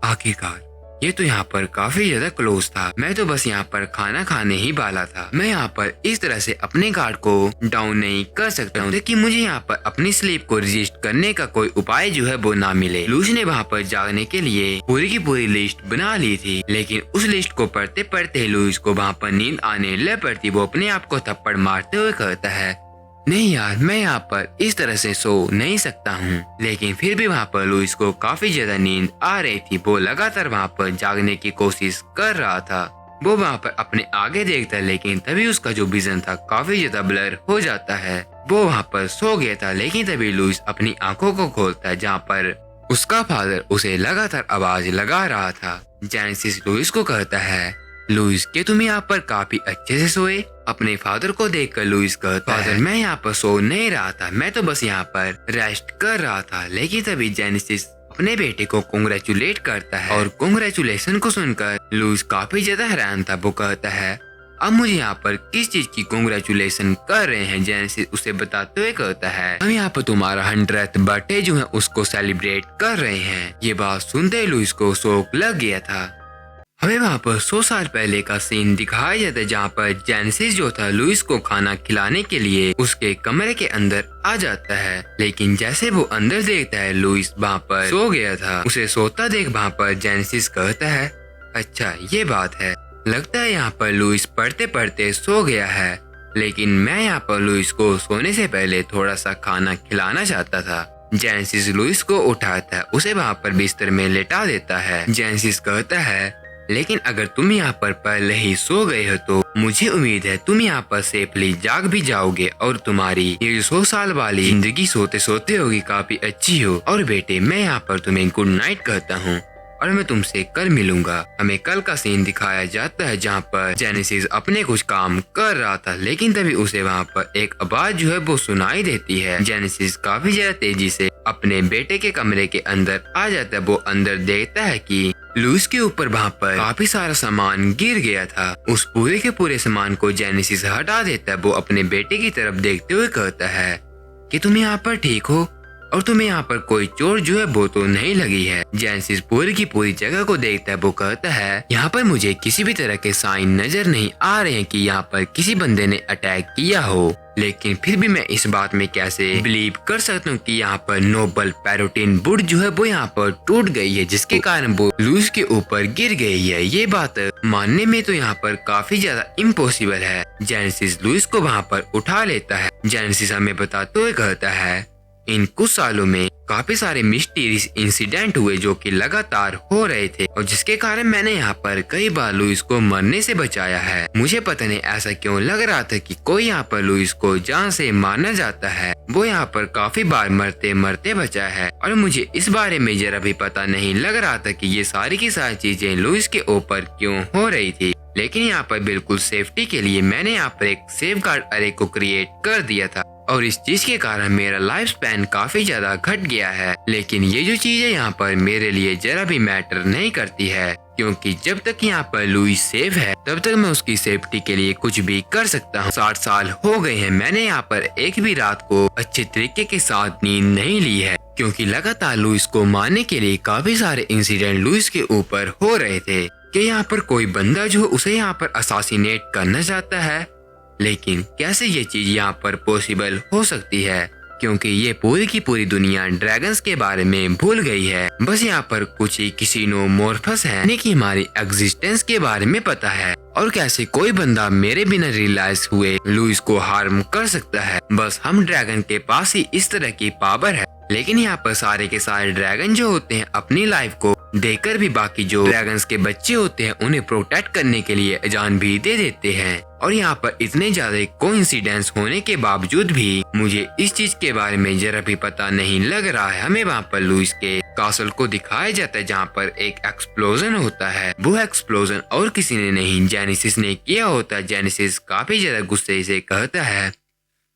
आखिरकार ये तो यहाँ पर काफी ज्यादा क्लोज था। मैं तो बस यहाँ पर खाना खाने ही वाला था। मैं यहाँ पर इस तरह से अपने गार्ड को डाउन नहीं कर सकता हूँ कि मुझे यहाँ पर अपनी स्लीप को रजिस्ट करने का कोई उपाय जो है वो ना मिले। लुइस ने वहाँ पर जागने के लिए पूरी की पूरी लिस्ट बना ली थी, लेकिन उस लिस्ट को पढ़ते पढ़ते लुइस को वहाँ पर नींद आने लग पड़ती। वो अपने आप को थप्पड़ मारते हुए कहता है नहीं यार, मैं यहाँ पर इस तरह से सो नहीं सकता हूँ। लेकिन फिर भी वहाँ पर लुइस को काफी ज्यादा नींद आ रही थी। वो लगातार वहाँ पर जागने की कोशिश कर रहा था। वो वहाँ पर अपने आगे देखता है, लेकिन तभी उसका जो विजन था काफी ज्यादा ब्लर हो जाता है। वो वहाँ पर सो गया था, लेकिन तभी लुइस अपनी आंखों को खोलता है, जहाँ पर उसका फादर उसे लगातार आवाज लगा रहा था। जेनेसिस लुइस को कहता है लुइस के तुम यहाँ पर काफी अच्छे से सोए। अपने फादर को देखकर लुइस कहता है फादर मैं यहाँ पर सो नहीं रहा था, मैं तो बस यहाँ पर रेस्ट कर रहा था। लेकिन तभी जेनेसिस अपने बेटे को कांग्रेचुलेट करता है और कांग्रेचुलेशन को सुनकर लुइस काफी ज्यादा हैरान था। वो कहता है, अब मुझे यहाँ पर किस चीज की कांग्रेचुलेशन कर रहे हैं? जेनेसिस उसे बताते हुए कहता है, हम यहाँ पर तुम्हारा 100th बर्थडे जो है उसको सेलिब्रेट कर रहे हैं। ये बात सुनते ही लुइस को शौक लग गया था। हमें वहाँ पर 100 साल पहले का सीन दिखाया जाता है जहाँ पर जेनेसिस जो था लुइस को खाना खिलाने के लिए उसके कमरे के अंदर आ जाता है, लेकिन जैसे वो अंदर देखता है लुइस वहाँ पर सो गया था। उसे सोता देख वहाँ पर जेनेसिस कहता है, अच्छा ये बात है, लगता है यहाँ पर लुइस पढ़ते पढ़ते सो गया है, लेकिन मैं यहाँ पर लुइस को सोने से पहले थोड़ा सा खाना खिलाना चाहता था। जेनेसिस लुइस को उठाता है, उसे वहाँ पर बिस्तर में लेटा देता है। जेनेसिस कहता है, लेकिन अगर तुम यहाँ पर पहले ही सो गए हो तो मुझे उम्मीद है तुम यहाँ पर सेफली जाग भी जाओगे और तुम्हारी ये 100 साल वाली जिंदगी सोते सोते होगी काफी अच्छी हो। और बेटे मैं यहाँ पर तुम्हें गुड नाइट कहता हूँ और मैं तुमसे कल मिलूंगा। हमें कल का सीन दिखाया जाता है जहाँ पर जेनेसिस अपने कुछ काम कर रहा था, लेकिन तभी उसे वहाँ पर एक आवाज जो है वो सुनाई देती है। जेनेसिस काफी ज्यादा तेजी से अपने बेटे के कमरे के अंदर आ जाता है। वो अंदर देखता है कि लुइस के ऊपर वहाँ पर काफी सारा सामान गिर गया था। उस पूरे के पूरे सामान को जेनेसिस हटा देता है। वो अपने बेटे की तरफ देखते हुए कहता है कि तुम यहाँ पर ठीक हो और तुम्हें यहाँ पर कोई चोट जो है वो तो नहीं लगी है। जेनेसिस पूरी की पूरी जगह को देखता है। वो कहता है, यहाँ पर मुझे किसी भी तरह के साइन नजर नहीं आ रहे हैं कि यहाँ पर किसी बंदे ने अटैक किया हो, लेकिन फिर भी मैं इस बात में कैसे बिलीव कर सकता हूँ कि यहाँ पर नोबल पैरोटीन वुड जो है वो यहाँ पर टूट गई है, जिसके कारण वो लुइस के ऊपर गिर गई है। ये बात मानने में तो यहाँ पर काफी ज्यादा इम्पॉसिबल है। जेनेसिस लुइस को वहाँ पर उठा लेता है। जेनेसिस हमें बताते हुए कहता है, इन कुछ सालों में काफी सारे मिस्टीरियस इंसिडेंट हुए जो कि लगातार हो रहे थे और जिसके कारण मैंने यहाँ पर कई बार लुइस को मरने से बचाया है। मुझे पता नहीं ऐसा क्यों लग रहा था कि कोई यहाँ पर लुइस को जान से मारना चाहता है। वो यहाँ पर काफी बार मरते मरते बचा है और मुझे इस बारे में जरा भी पता नहीं लग रहा था कि ये सारी की सारी चीजें लुइस के ऊपर क्यों हो रही थी। लेकिन यहाँ पर बिल्कुल सेफ्टी के लिए मैंने यहाँ पर एक सेफ गार्ड अरे को क्रिएट कर दिया था और इस चीज के कारण मेरा लाइफ स्पैन काफी ज्यादा घट गया है। लेकिन ये जो चीज है यहाँ पर मेरे लिए जरा भी मैटर नहीं करती है, क्योंकि जब तक यहाँ पर लुइस सेफ है तब तक मैं उसकी सेफ्टी के लिए कुछ भी कर सकता हूँ। 60 साल हो गए हैं, मैंने यहाँ पर एक भी रात को अच्छे तरीके के साथ नींद नहीं ली है, क्योंकि लगातार लुइस को मारने के लिए काफी सारे इंसिडेंट लुइस के ऊपर हो रहे थे कि यहाँ पर कोई बंदा जो उसे यहाँ पर असासिनेट करना चाहता है। लेकिन कैसे ये चीज यहाँ पर पॉसिबल हो सकती है, क्योंकि ये पूरी की पूरी दुनिया ड्रैगन्स के बारे में भूल गई है। बस यहाँ पर कुछ ही किसिनोमॉर्फस है, यानी कि हमारी एग्जिस्टेंस के बारे में पता है और कैसे कोई बंदा मेरे बिना रियलाइज हुए लुइस को हार्म कर सकता है। बस हम ड्रैगन के पास ही इस तरह की पावर है। लेकिन यहाँ पर सारे के सारे ड्रैगन जो होते हैं अपनी लाइफ को देकर भी बाकी जो ड्रैगन्स के बच्चे होते हैं उन्हें प्रोटेक्ट करने के लिए जान भी दे देते हैं। और यहाँ पर इतने ज्यादा कोइंसिडेंस होने के बावजूद भी मुझे इस चीज के बारे में जरा भी पता नहीं लग रहा है। हमें वहाँ पर लुइस के कासल को दिखाया जाता है जहाँ पर एक एक्सप्लोजन होता है। वो एक्सप्लोजन और किसी ने नहीं, जेनेसिस ने किया होता है। जेनेसिस काफी ज्यादा गुस्से से कहता है,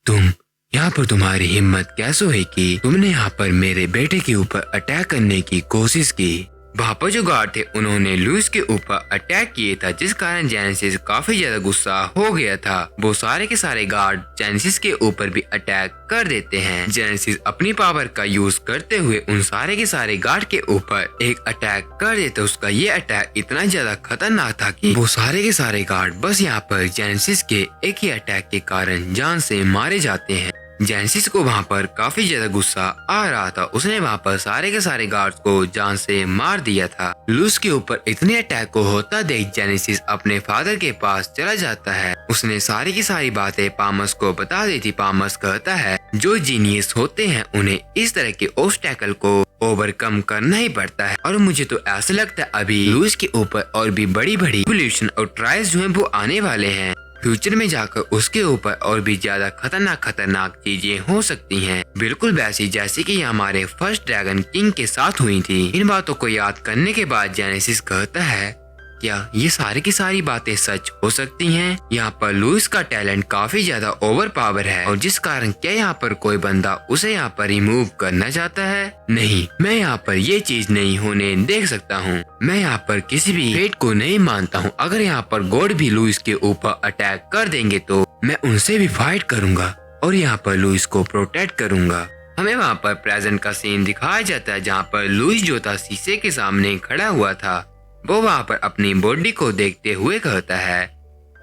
तुम यहाँ पर तुम्हारी हिम्मत कैसे हुई कि तुमने यहाँ पर मेरे बेटे के ऊपर अटैक करने की कोशिश की। वहाँ पर जो गार्ड थे उन्होंने लुइस के ऊपर अटैक किया था, जिस कारण जेनेसिस काफी ज्यादा गुस्सा हो गया था। वो सारे के सारे गार्ड जेनेसिस के ऊपर भी अटैक कर देते हैं। जेनेसिस अपनी पावर का यूज करते हुए उन सारे के सारे गार्ड के ऊपर एक अटैक कर देता। उसका ये अटैक इतना ज्यादा खतरनाक था कि वो सारे के सारे गार्ड बस यहाँ पर जेनेसिस के एक ही अटैक के कारण जान से मारे जाते हैं। जेनेसिस को वहाँ पर काफी ज्यादा गुस्सा आ रहा था। उसने वहाँ पर सारे के सारे गार्ड्स को जान से मार दिया था। लुइस के ऊपर इतने अटैक को होता देख जेनेसिस अपने फादर के पास चला जाता है। उसने सारी की सारी बातें पामस को बता दी थी। पामस कहता है, जो जीनियस होते हैं उन्हें इस तरह के ऑब्स्टैकल को ओवरकम करना ही पड़ता है। और मुझे तो ऐसा लगता है अभी लुइस के ऊपर और भी बड़ी बड़ी इवोल्यूशन और ट्रायल्स जो है वो आने वाले हैं। फ्यूचर में जाकर उसके ऊपर और भी ज्यादा खतरनाक चीजें हो सकती हैं, बिल्कुल वैसी जैसे कि हमारे फर्स्ट ड्रैगन किंग के साथ हुई थी। इन बातों को याद करने के बाद जेनेसिस कहता है, क्या ये सारी की सारी बातें सच हो सकती हैं? यहाँ पर लुइस का टैलेंट काफी ज्यादा ओवर पावर है और जिस कारण क्या यहाँ पर कोई बंदा उसे यहाँ पर रिमूव करना चाहता है? नहीं, मैं यहाँ पर ये चीज नहीं होने देख सकता हूँ। मैं यहाँ पर किसी भी फेट को नहीं मानता हूँ। अगर यहाँ पर गॉड भी लुइस के ऊपर अटैक कर देंगे तो मैं उनसे भी फाइट करूंगा और यहाँ पर लुइस को प्रोटेक्ट करूंगा। हमें वहाँ पर प्रेजेंट का सीन दिखाया जाता है जहाँ पर लुइस जो था शीशे के सामने खड़ा हुआ था। वो वहाँ पर अपनी बॉडी को देखते हुए कहता है,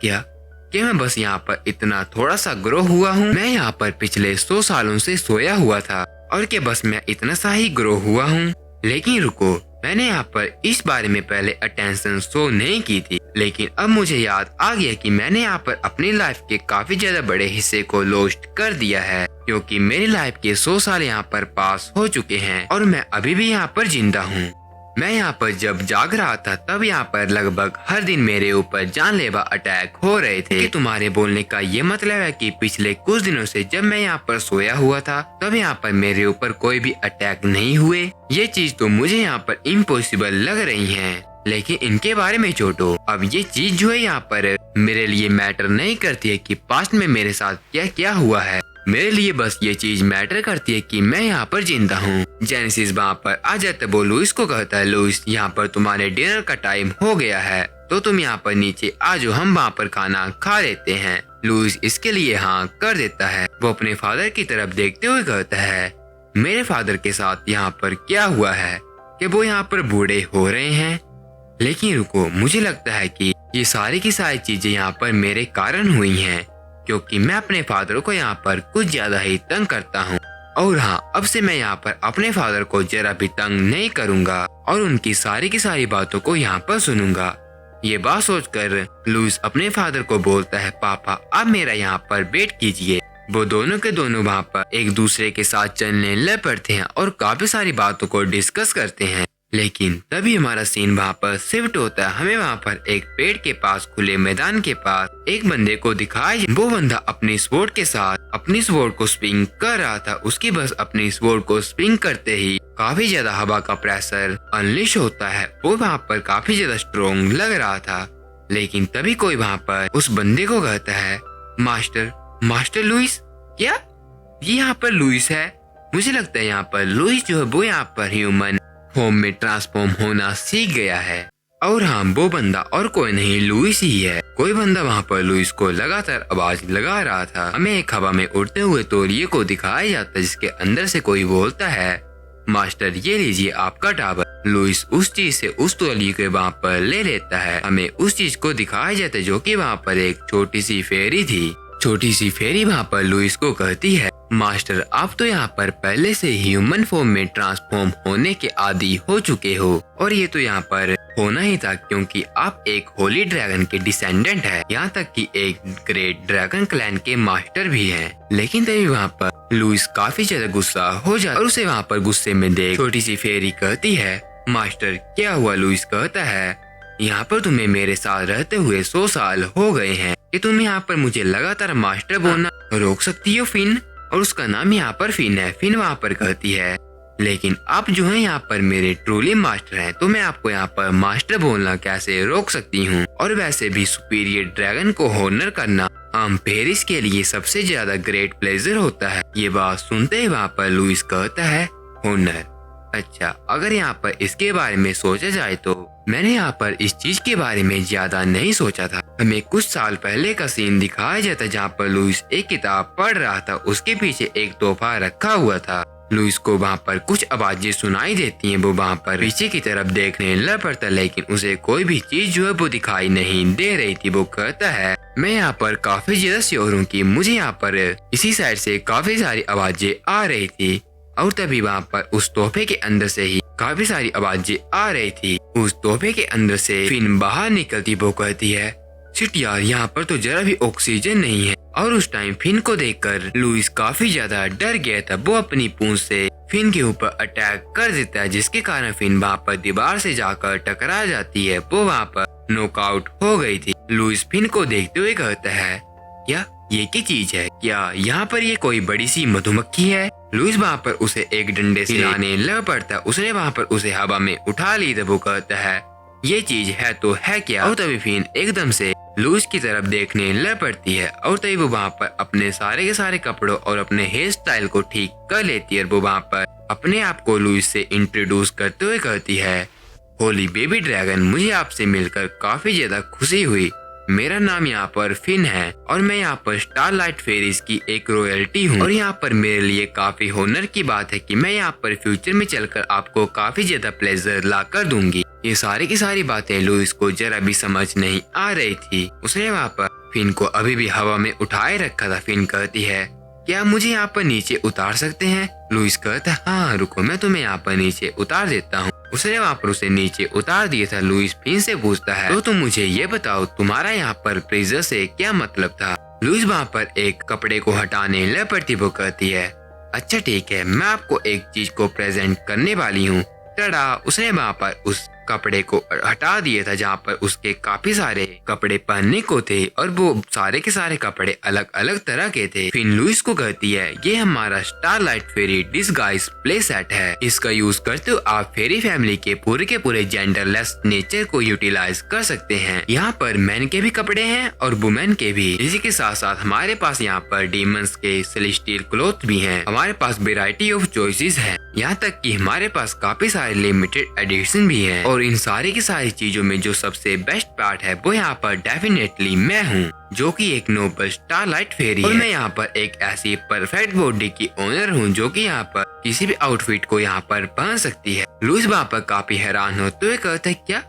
क्या मैं बस यहाँ पर इतना थोड़ा सा ग्रो हुआ हूँ? मैं यहाँ पर पिछले 100 सालों से सोया हुआ था और क्या बस मैं इतना सा ही ग्रो हुआ हूँ? लेकिन रुको, मैंने यहाँ पर इस बारे में पहले अटेंशन शो नहीं की थी, लेकिन अब मुझे याद आ गया कि मैंने यहाँ पर अपनी लाइफ के काफी ज्यादा बड़े हिस्से को लॉस्ट कर दिया है, क्योंकि मेरी लाइफ के 100 साल यहाँ पर पास हो चुके हैं और मैं अभी भी यहाँ पर जिंदा हूँ। मैं यहाँ पर जब जाग रहा था तब यहाँ पर लगभग हर दिन मेरे ऊपर जानलेवा अटैक हो रहे थे। कि तुम्हारे बोलने का ये मतलब है कि पिछले कुछ दिनों से जब मैं यहाँ पर सोया हुआ था तब यहाँ पर मेरे ऊपर कोई भी अटैक नहीं हुए? ये चीज तो मुझे यहाँ पर इम्पॉसिबल लग रही है। लेकिन इनके बारे में छोड़ो, अब ये चीज जो है यहाँ पर मेरे लिए मैटर नहीं करती है कि पास्ट में मेरे साथ क्या क्या हुआ है। मेरे लिए बस ये चीज मैटर करती है कि मैं यहाँ पर जिंदा हूँ। जेनेसिस वहाँ पर आ जाता है। वो लुइस को कहता है, लुइस यहाँ पर तुम्हारे डिनर का टाइम हो गया है तो तुम यहाँ पर नीचे आ जाओ, हम वहाँ पर खाना खा लेते हैं। लुइस इसके लिए हाँ कर देता है। वो अपने फादर की तरफ देखते हुए कहता है, मेरे फादर के साथ यहाँ पर क्या हुआ है कि वो यहाँ पर बूढ़े हो रहे हैं? लेकिन रुको, मुझे लगता है कि ये सारी की सारी चीजें यहाँ पर मेरे कारण हुई हैं, क्योंकि मैं अपने फादर को यहाँ पर कुछ ज्यादा ही तंग करता हूँ। और हाँ, अब से मैं यहाँ पर अपने फादर को जरा भी तंग नहीं करूँगा और उनकी सारी की सारी बातों को यहाँ पर सुनूंगा। ये बात सोचकर लुइस अपने फादर को बोलता है, पापा आप मेरा यहाँ पर वेट कीजिए। वो दोनों के दोनों वहाँ पर एक दूसरे के साथ चलने लग पड़ते हैं और काफी सारी बातों को डिस्कस करते हैं। लेकिन तभी हमारा सीन वहाँ पर शिफ्ट होता है। हमें वहाँ पर एक पेड़ के पास खुले मैदान के पास एक बंदे को दिखाया। वो बंदा अपनी स्वॉर्ड के साथ अपनी स्वॉर्ड को स्विंग कर रहा था। उसकी बस अपनी स्वॉर्ड को स्विंग करते ही काफी ज्यादा हवा का प्रेशर अनलिश होता है। वो वहाँ पर काफी ज्यादा स्ट्रॉन्ग लग रहा था। लेकिन तभी कोई वहाँ पर उस बंदे को कहता है, मास्टर लुइस। क्या ये यहाँ पर लुइस है? मुझे लगता है यहाँ पर लुइस जो है वो यहाँ पर ह्यूमन फॉर्म में ट्रांसफॉर्म होना सीख गया है। और हाँ, वो बंदा और कोई नहीं लुइस ही है। कोई बंदा वहाँ पर लुइस को लगातार आवाज लगा रहा था। हमें एक हवा में उड़ते हुए तौलिए को दिखाया जाता है जिसके अंदर से कोई बोलता है, मास्टर ये लीजिए आपका टावर। लुइस उस चीज से उस तौलिए को वहाँ पर ले लेता है। हमें उस चीज को दिखाया जाता है जो कि वहाँ पर एक छोटी सी फेरी थी। छोटी सी फेरी वहाँ पर लुइस को कहती है, मास्टर आप तो यहाँ पर पहले से ह्यूमन फॉर्म में ट्रांसफॉर्म होने के आदी हो चुके हो और ये तो यहाँ पर होना ही था क्योंकि आप एक होली ड्रैगन के डिसेंडेंट है, यहाँ तक कि एक ग्रेट ड्रैगन क्लैन के मास्टर भी हैं। लेकिन तभी वहाँ पर लुइस काफी ज्यादा गुस्सा हो जाता और उसे वहाँ पर गुस्से में देख छोटी सी फेरी कहती है, मास्टर क्या हुआ? लुइस कहता है, यहाँ पर तुम्हें मेरे साथ रहते हुए 100 साल हो गए हैं कि तुम यहाँ पर मुझे लगातार मास्टर बोलना रोक सकती हो फिन? और उसका नाम यहाँ पर फिन है। फिन वहाँ पर कहती है, लेकिन आप जो है यहाँ पर मेरे ट्रूली मास्टर हैं तो मैं आपको यहाँ पर मास्टर बोलना कैसे रोक सकती हूँ? और वैसे भी सुपीरियर ड्रैगन को हॉनर करना हम पेरिस के लिए सबसे ज्यादा ग्रेट प्लेजर होता है। ये बात सुनते ही वहाँ पर लुइस कहता है, हॉनर? अच्छा, अगर यहाँ पर इसके बारे में सोचा जाए तो मैंने यहाँ पर इस चीज के बारे में ज्यादा नहीं सोचा था। हमें कुछ साल पहले का सीन दिखाया जाता जहाँ पर लुइस एक किताब पढ़ रहा था। उसके पीछे एक तोहफा रखा हुआ था। लुइस को वहाँ पर कुछ आवाजें सुनाई देती हैं। वो वहाँ पर पीछे की तरफ देखने लग पड़ता, लेकिन उसे कोई भी चीज जो है वो दिखाई नहीं दे रही थी। वो कहता है, मैं यहाँ पर काफी ज्यादा श्योर हूँ कि मुझे यहाँ पर इसी साइड से काफी सारी आवाजें आ रही थी। और तभी वहाँ पर उस तोहफे के अंदर से ही काफी सारी आवाजें आ रही थी। उस तोहफे के अंदर से फिन बाहर निकलती। वो कहती है, शिट यार, यहाँ पर तो जरा भी ऑक्सीजन नहीं है। और उस टाइम फिन को देखकर लुइस काफी ज्यादा डर गया था। वो अपनी पूंछ से फिन के ऊपर अटैक कर देता है जिसके कारण फिन वहाँ पर दीवार से जाकर टकरा जाती है। वो वहाँ पर नॉकआउट हो गई थी। लुइस फिन को देखते हुए कहता है, क्या ये क्या चीज है? क्या यहाँ पर ये कोई बड़ी सी मधुमक्खी है? लुइस वहाँ पर उसे एक डंडे से हिलाने लग पड़ता। उसने वहाँ पर उसे हवा में उठा ली तो वो कहता है, ये चीज है तो है क्या। और तभी फिन एकदम से लुइस की तरफ देखने लग पड़ती है और तभी वो वहाँ पर अपने सारे के सारे कपड़ों और अपने हेयर स्टाइल को ठीक कर लेती है और वो वहाँ पर अपने आप को लुइस से इंट्रोड्यूस करते हुए कहती है, होली बेबी ड्रैगन, मुझे आपसे मिलकर काफी ज्यादा खुशी हुई। मेरा नाम यहाँ पर फिन है और मैं यहाँ पर स्टारलाइट फेरीज की एक रॉयल्टी हूँ और यहाँ पर मेरे लिए काफी होनर की बात है कि मैं यहाँ पर फ्यूचर में चलकर आपको काफी ज्यादा प्लेजर ला कर दूंगी। ये सारी की सारी बातें लुइस को जरा भी समझ नहीं आ रही थी। उसने वहाँ पर फिन को अभी भी हवा में उठाए रखा था। फिन कहती है, क्या मुझे यहाँ पर नीचे उतार सकते हैं। लुइस कहता है, हाँ रुको, मैं तुम्हें यहाँ पर नीचे उतार देता हूँ। उसने वहाँ पर उसे नीचे उतार दिया था। लुइस फिन से पूछता है, तो तुम मुझे ये बताओ, तुम्हारा यहाँ पर प्रेजर से क्या मतलब था। लुइस वहाँ पर एक कपड़े को हटाने लग पड़ती। वो कहती है, अच्छा ठीक है, मैं आपको एक चीज को प्रेजेंट करने वाली हूँ। टड़ा, उसने वहाँ पर उस कपड़े को हटा दिया था जहाँ पर उसके काफी सारे कपड़े पहनने को थे और वो सारे के सारे कपड़े अलग अलग तरह के थे। फिन लुइस को कहती है, ये हमारा स्टारलाइट फेरी डिस्गाइज प्ले सेट है। इसका यूज करते हुए आप फेरी फैमिली के पूरे जेंडरलेस नेचर को यूटिलाइज कर सकते हैं। यहाँ पर मैन के भी कपड़े हैं और वुमेन के भी। इसी के साथ साथ हमारे पास यहाँ पर डीमंस के सेलेस्टियल क्लॉथ भी हैं। हमारे पास वेराइटी ऑफ चॉइसेस है, यहाँ तक कि हमारे पास काफी सारे लिमिटेड एडिशन भी है। और इन सारी की सारी चीजों में जो सबसे बेस्ट पार्ट है वो यहाँ पर डेफिनेटली मैं हूँ, जो कि एक नोबल स्टारलाइट फेरी है। मैं यहाँ पर एक ऐसी परफेक्ट बॉडी की ओनर हूँ जो कि यहाँ पर किसी भी आउटफिट को यहाँ पर पहन सकती है। लुइस वहाँ पर काफी हैरान होते हुए कहता है, क्या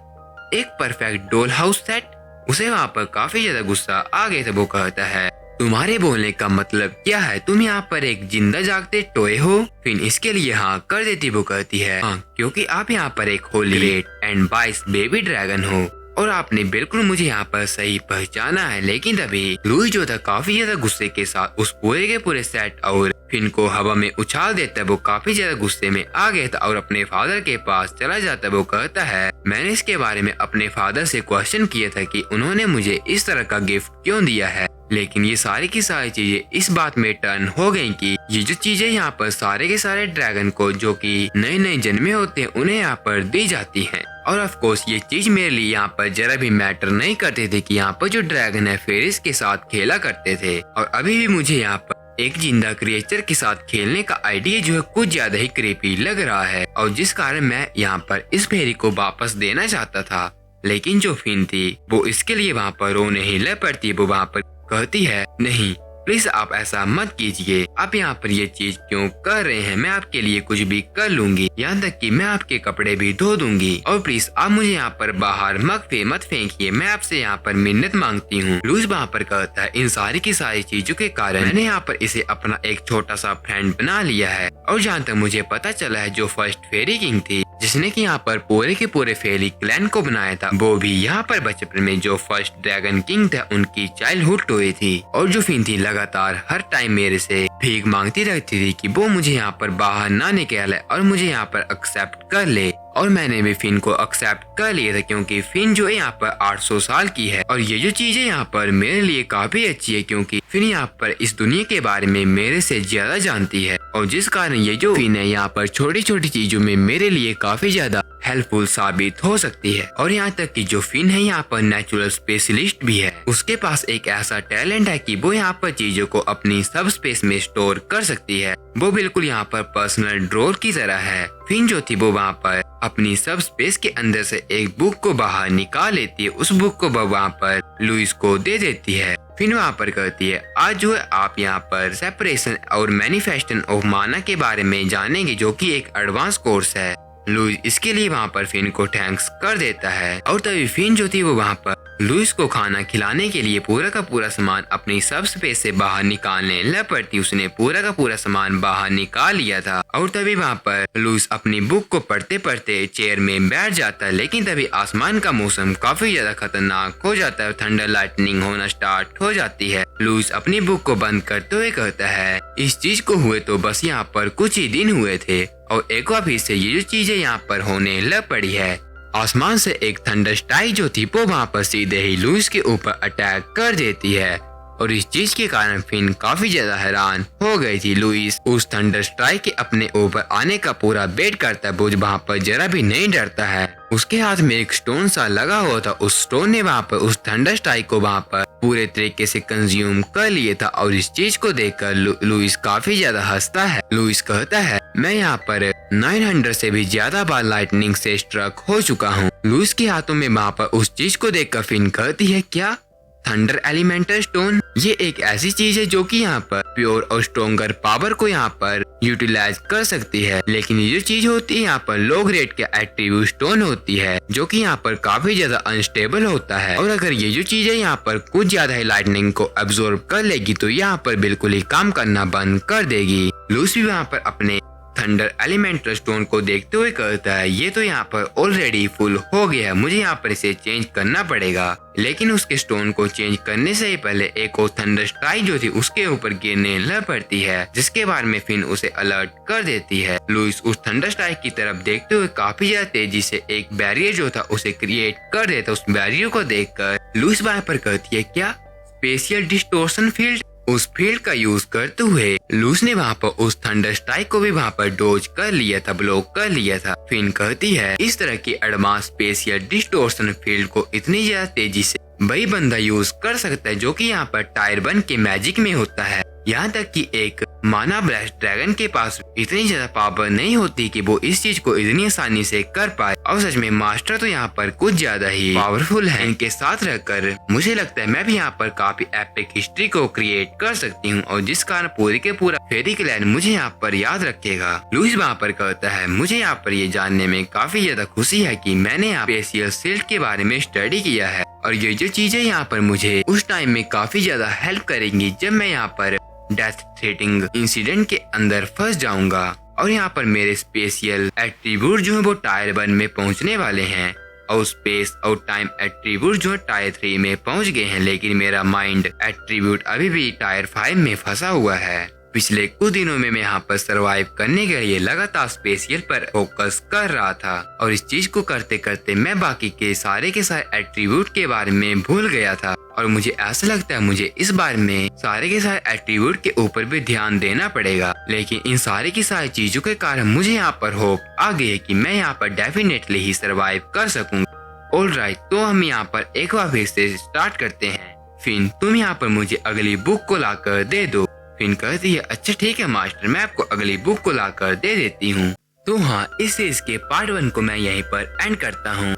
एक परफेक्ट डॉल हाउस सेट। उसे वहाँ पर काफी ज्यादा गुस्सा आ गया था। वो कहता है, तुम्हारे बोलने का मतलब क्या है, तुम यहाँ पर एक जिंदा जागते टॉय हो। फिर इसके लिए हाँ कर देती। वो कहती है, हाँ क्योंकि आप यहाँ पर एक Holi great and vice baby dragon हो और आपने बिल्कुल मुझे यहाँ पर सही पहचाना है। लेकिन तभी लुइस जो था काफी ज्यादा गुस्से के साथ उस पूरे के पूरे सेट और फिन को हवा में उछाल देता है। वो काफी ज्यादा गुस्से में आ गया था और अपने फादर के पास चला जाता है। वो कहता है, मैंने इसके बारे में अपने फादर से क्वेश्चन किया था कि उन्होंने मुझे इस तरह का गिफ्ट क्यों दिया है, लेकिन ये सारी की सारी चीजें इस बात में टर्न हो गई कि ये जो चीजें यहाँ पर सारे के सारे ड्रैगन को जो कि नए नए जन्मे होते हैं उन्हें यहाँ पर दी जाती हैं। और ऑफ कोर्स ये चीज मेरे लिए यहाँ पर जरा भी मैटर नहीं करते थे कि यहाँ पर जो ड्रैगन है फेरिस के साथ खेला करते थे और अभी भी मुझे यहाँ पर एक जिंदा क्रिएचर के साथ खेलने का आइडिया जो है कुछ ज्यादा ही क्रीपी लग रहा है और जिस कारण मैं यहाँ पर इस फेरी को वापस देना चाहता था। लेकिन जो फिन थी वो इसके लिए वहाँ पर रोने ही लग पड़ती है। वो वहाँ पर कहती है, नहीं प्लीज आप ऐसा मत कीजिए, आप यहाँ पर ये चीज क्यों कर रहे हैं, मैं आपके लिए कुछ भी कर लूंगी, यहाँ तक कि मैं आपके कपड़े भी धो दूंगी और प्लीज आप मुझे यहाँ पर बाहर मत फेंकिए, मैं आपसे यहाँ पर मिन्नत मांगती हूँ। लुइस वहाँ पर कहता है, इन सारी की सारी चीजों के कारण मैंने यहाँ पर इसे अपना एक छोटा सा फ्रेंड बना लिया है और जहाँ तक मुझे पता चला है जो फर्स्ट फेरी किंग थी जिसने की यहाँ पर पूरे के पूरे फेरी क्लैन को बनाया था वो भी यहाँ पर बचपन में जो फर्स्ट ड्रैगन किंग था उनकी चाइल्डहुड टॉय थी। और जो फिन थी लगातार हर टाइम मेरे से भीख मांगती रहती थी कि वो मुझे यहाँ पर बाहर ना निकाले और मुझे यहाँ पर एक्सेप्ट कर ले और मैंने भी फिन को एक्सेप्ट कर लिया था क्योंकि फिन जो है यहाँ पर 800 साल की है और ये जो चीजें यहाँ पर मेरे लिए काफी अच्छी है क्योंकि फिन यहाँ पर इस दुनिया के बारे में मेरे से ज्यादा जानती है और जिस कारण ये जो फिन है यहाँ पर छोटी छोटी चीजों में मेरे लिए काफी ज्यादा हेल्पफुल साबित हो सकती है। और यहाँ तक कि जो फिन है यहाँ पर नेचुरल स्पेशलिस्ट भी है, उसके पास एक ऐसा टैलेंट है कि वो यहाँ पर चीजों को अपनी सब स्पेस में स्टोर कर सकती है। वो बिल्कुल यहाँ पर पर्सनल ड्रॉर की तरह है। फिन जो थी वो वहाँ पर अपनी सब स्पेस के अंदर से एक बुक को बाहर निकाल लेती है, उस बुक को वो वहाँ पर लुइस को दे देती है। फिन वहाँ पर कहती है, आज जो है आप यहाँ पर सेपरेशन और मैनिफेस्टेशन ऑफ माना के बारे में जानेंगे जो कि एक एडवांस कोर्स है। लुइस इसके लिए वहाँ पर फिन को थैंक्स कर देता है और तभी फिन जो थी वो वहाँ पर लुइस को खाना खिलाने के लिए पूरा का पूरा सामान अपनी सब स्पेस से बाहर निकालने लग पड़ती। उसने पूरा का पूरा सामान बाहर निकाल लिया था और तभी वहाँ पर लुइस अपनी बुक को पढ़ते पढ़ते चेयर में बैठ जाता है। लेकिन तभी आसमान का मौसम काफी ज्यादा खतरनाक हो जाता है, थंडर लाइटनिंग होना स्टार्ट हो जाती है। लुइस अपनी बुक को बंद करते हुए कहता है, इस चीज को हुए तो बस यहाँ पर कुछ ही दिन हुए थे और एक बार फिर से ये जो चीजें यहाँ पर होने लग पड़ी है। आसमान से एक थंडर स्ट्राइक जो थी वो वहाँ पर सीधे ही लुइस के ऊपर अटैक कर देती है। और इस चीज के कारण फिन काफी ज्यादा हैरान हो गई थी। लुइस उस थंडर स्ट्राइक के अपने ऊपर आने का पूरा वेट करता है, वो वहाँ पर जरा भी नहीं डरता है। उसके हाथ में एक स्टोन सा लगा हुआ था, उस स्टोन ने वहाँ पर उस थंडर स्ट्राइक को वहाँ पर पूरे तरीके से कंज्यूम कर लिया था। और इस चीज को देखकर लुइस काफी ज्यादा हंसता है। लुइस कहता है, मैं यहाँ पर 900 से भी ज्यादा बार लाइटनिंग से स्ट्रक हो चुका हूँ। लुइस के हाथों में वहाँ पर उस चीज को देखकर फिन कहती है, क्या थंडर एलिमेंटल स्टोन? ये एक ऐसी चीज है जो कि यहाँ पर प्योर और स्ट्रोंगर पावर को यहाँ पर यूटिलाइज कर सकती है। लेकिन ये जो चीज होती है यहाँ पर लो ग्रेड के एट्रीब्यूट स्टोन होती है, जो कि यहाँ पर काफी ज्यादा अनस्टेबल होता है। और अगर ये जो चीज है यहाँ पर कुछ ज्यादा ही लाइटनिंग को एब्जॉर्ब कर लेगी तो यहाँ पर बिल्कुल ही काम करना बंद कर देगी। लूस भी यहाँ पर अपने थंडर एलिमेंटल स्टोन को देखते हुए कहता है, ये तो यहाँ पर ऑलरेडी फुल हो गया है, मुझे यहाँ पर इसे चेंज करना पड़ेगा। लेकिन उसके स्टोन को चेंज करने से ही पहले एक और थंडर स्ट्राइक जो थी उसके ऊपर गिरने लग पड़ती है, जिसके बारे में फिन उसे अलर्ट कर देती है। लुइस उस थंडर स्ट्राइक की तरफ देखते हुए काफी ज्यादा तेजी से एक बैरियर जो था उसे क्रिएट कर देता। उस बैरियर को देखकर लुइस वहाँ पर कहती है, क्या स्पेशल डिस्टोर्शन फील्ड? उस फील्ड का यूज करते हुए लूस ने वहाँ पर उस थंडर स्ट्राइक को भी वहाँ पर डोज कर लिया था, ब्लॉक कर लिया था। फिन कहती है, इस तरह की एडवांस स्पेशल डिस्टोर्शन फील्ड को इतनी ज्यादा तेजी से वही बंदा यूज कर सकता है जो कि यहाँ पर टायर 1 के मैजिक में होता है। यहाँ तक कि एक माना ब्लास्ट ड्रैगन के पास इतनी ज्यादा पावर नहीं होती कि वो इस चीज को इतनी आसानी से कर पाए। और सच में मास्टर तो यहाँ पर कुछ ज्यादा ही पावरफुल है। इनके साथ रहकर मुझे लगता है मैं भी यहाँ पर काफी एपिक हिस्ट्री को क्रिएट कर सकती हूँ, और जिस कारण पूरी के पूरा फेरी क्लैन मुझे यहाँ पर याद रखेगा। लुइस वहाँ पर कहता है, मुझे यहाँ पर ये जानने में काफी ज्यादा खुशी है कि मैंने यहाँ स्पेशल शील्ड के बारे में स्टडी किया है, और ये जो चीजें यहाँ पर मुझे उस टाइम में काफी ज्यादा हेल्प करेंगी जब मैं यहाँ पर डेथ थ्रेटिंग इंसिडेंट के अंदर फंस जाऊंगा। और यहाँ पर मेरे स्पेशल एट्रीब्यूट जो है वो टायर 1 में पहुंचने वाले हैं, और स्पेस और टाइम एट्रीब्यूट जो टायर 3 में पहुंच गए हैं। लेकिन मेरा माइंड एट्रीब्यूट अभी भी टायर 5 में फंसा हुआ है। पिछले कुछ दिनों में मैं यहाँ पर सरवाइव करने के लिए लगातार स्पेशल पर फोकस कर रहा था, और इस चीज को करते करते मैं बाकी के सारे एट्रीब्यूट के बारे में भूल गया था। और मुझे ऐसा लगता है मुझे इस बार में सारे के सारे एट्रीब्यूट के ऊपर भी ध्यान देना पड़ेगा। लेकिन इन सारे की सारी चीजों के कारण मुझे यहाँ पर होप आ गई है कि मैं यहाँ पर डेफिनेटली ही सरवाइव कर सकूंगा। ऑलराइट, तो हम यहाँ पर एक बार फिर से स्टार्ट करते हैं। फिन तुम यहाँ पर मुझे अगली बुक को लाकर दे दो। फिन कहती है, अच्छा ठीक है मास्टर, मैं आपको अगली बुक को लाकर दे देती हूँ। तो हाँ, इस सीरीज के पार्ट 1 को मैं यहीं पर एंड करता हूँ।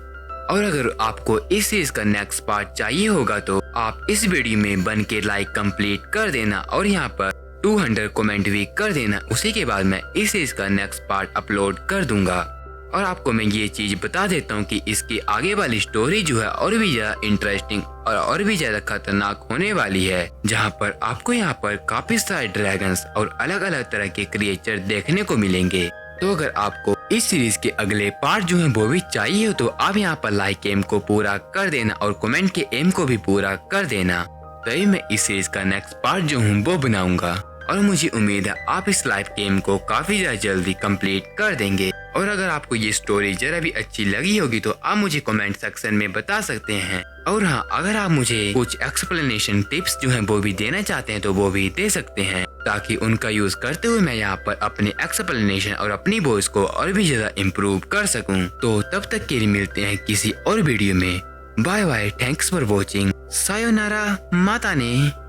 और अगर आपको इस सीरीज का नेक्स्ट पार्ट चाहिए होगा तो आप इस वीडियो में बन के लाइक कंप्लीट कर देना, और यहाँ पर 200 कमेंट भी कर देना। उसी के बाद मैं इस सीरीज का नेक्स्ट पार्ट अपलोड कर दूंगा। और आपको मैं ये चीज बता देता हूँ कि इसकी आगे वाली स्टोरी जो है और भी ज्यादा इंटरेस्टिंग और भी ज्यादा खतरनाक होने वाली है, जहाँ पर आपको यहाँ पर काफी सारे ड्रैगन्स और अलग अलग तरह के क्रिएचर देखने को मिलेंगे। तो अगर आपको इस सीरीज के अगले पार्ट जो है वो भी चाहिए हो तो आप यहाँ पर लाइक एम को पूरा कर देना और कमेंट के एम को भी पूरा कर देना, तभी मैं इस सीरीज का नेक्स्ट पार्ट जो हूँ वो बनाऊंगा। और मुझे उम्मीद है आप इस लाइव गेम को काफी ज्यादा जल्दी कंप्लीट कर देंगे। और अगर आपको ये स्टोरी जरा भी अच्छी लगी होगी तो आप मुझे कमेंट सेक्शन में बता सकते हैं। और हाँ, अगर आप मुझे कुछ एक्सप्लेनेशन टिप्स जो हैं वो भी देना चाहते हैं तो वो भी दे सकते हैं, ताकि उनका यूज करते हुए मैं यहाँ पर अपने एक्सप्लेनेशन और अपनी वॉइस को और भी ज्यादा इम्प्रूव कर सकूँ। तो तब तक के लिए मिलते हैं किसी और वीडियो में। Bye bye, thanks for watching, sayonara, माता ने।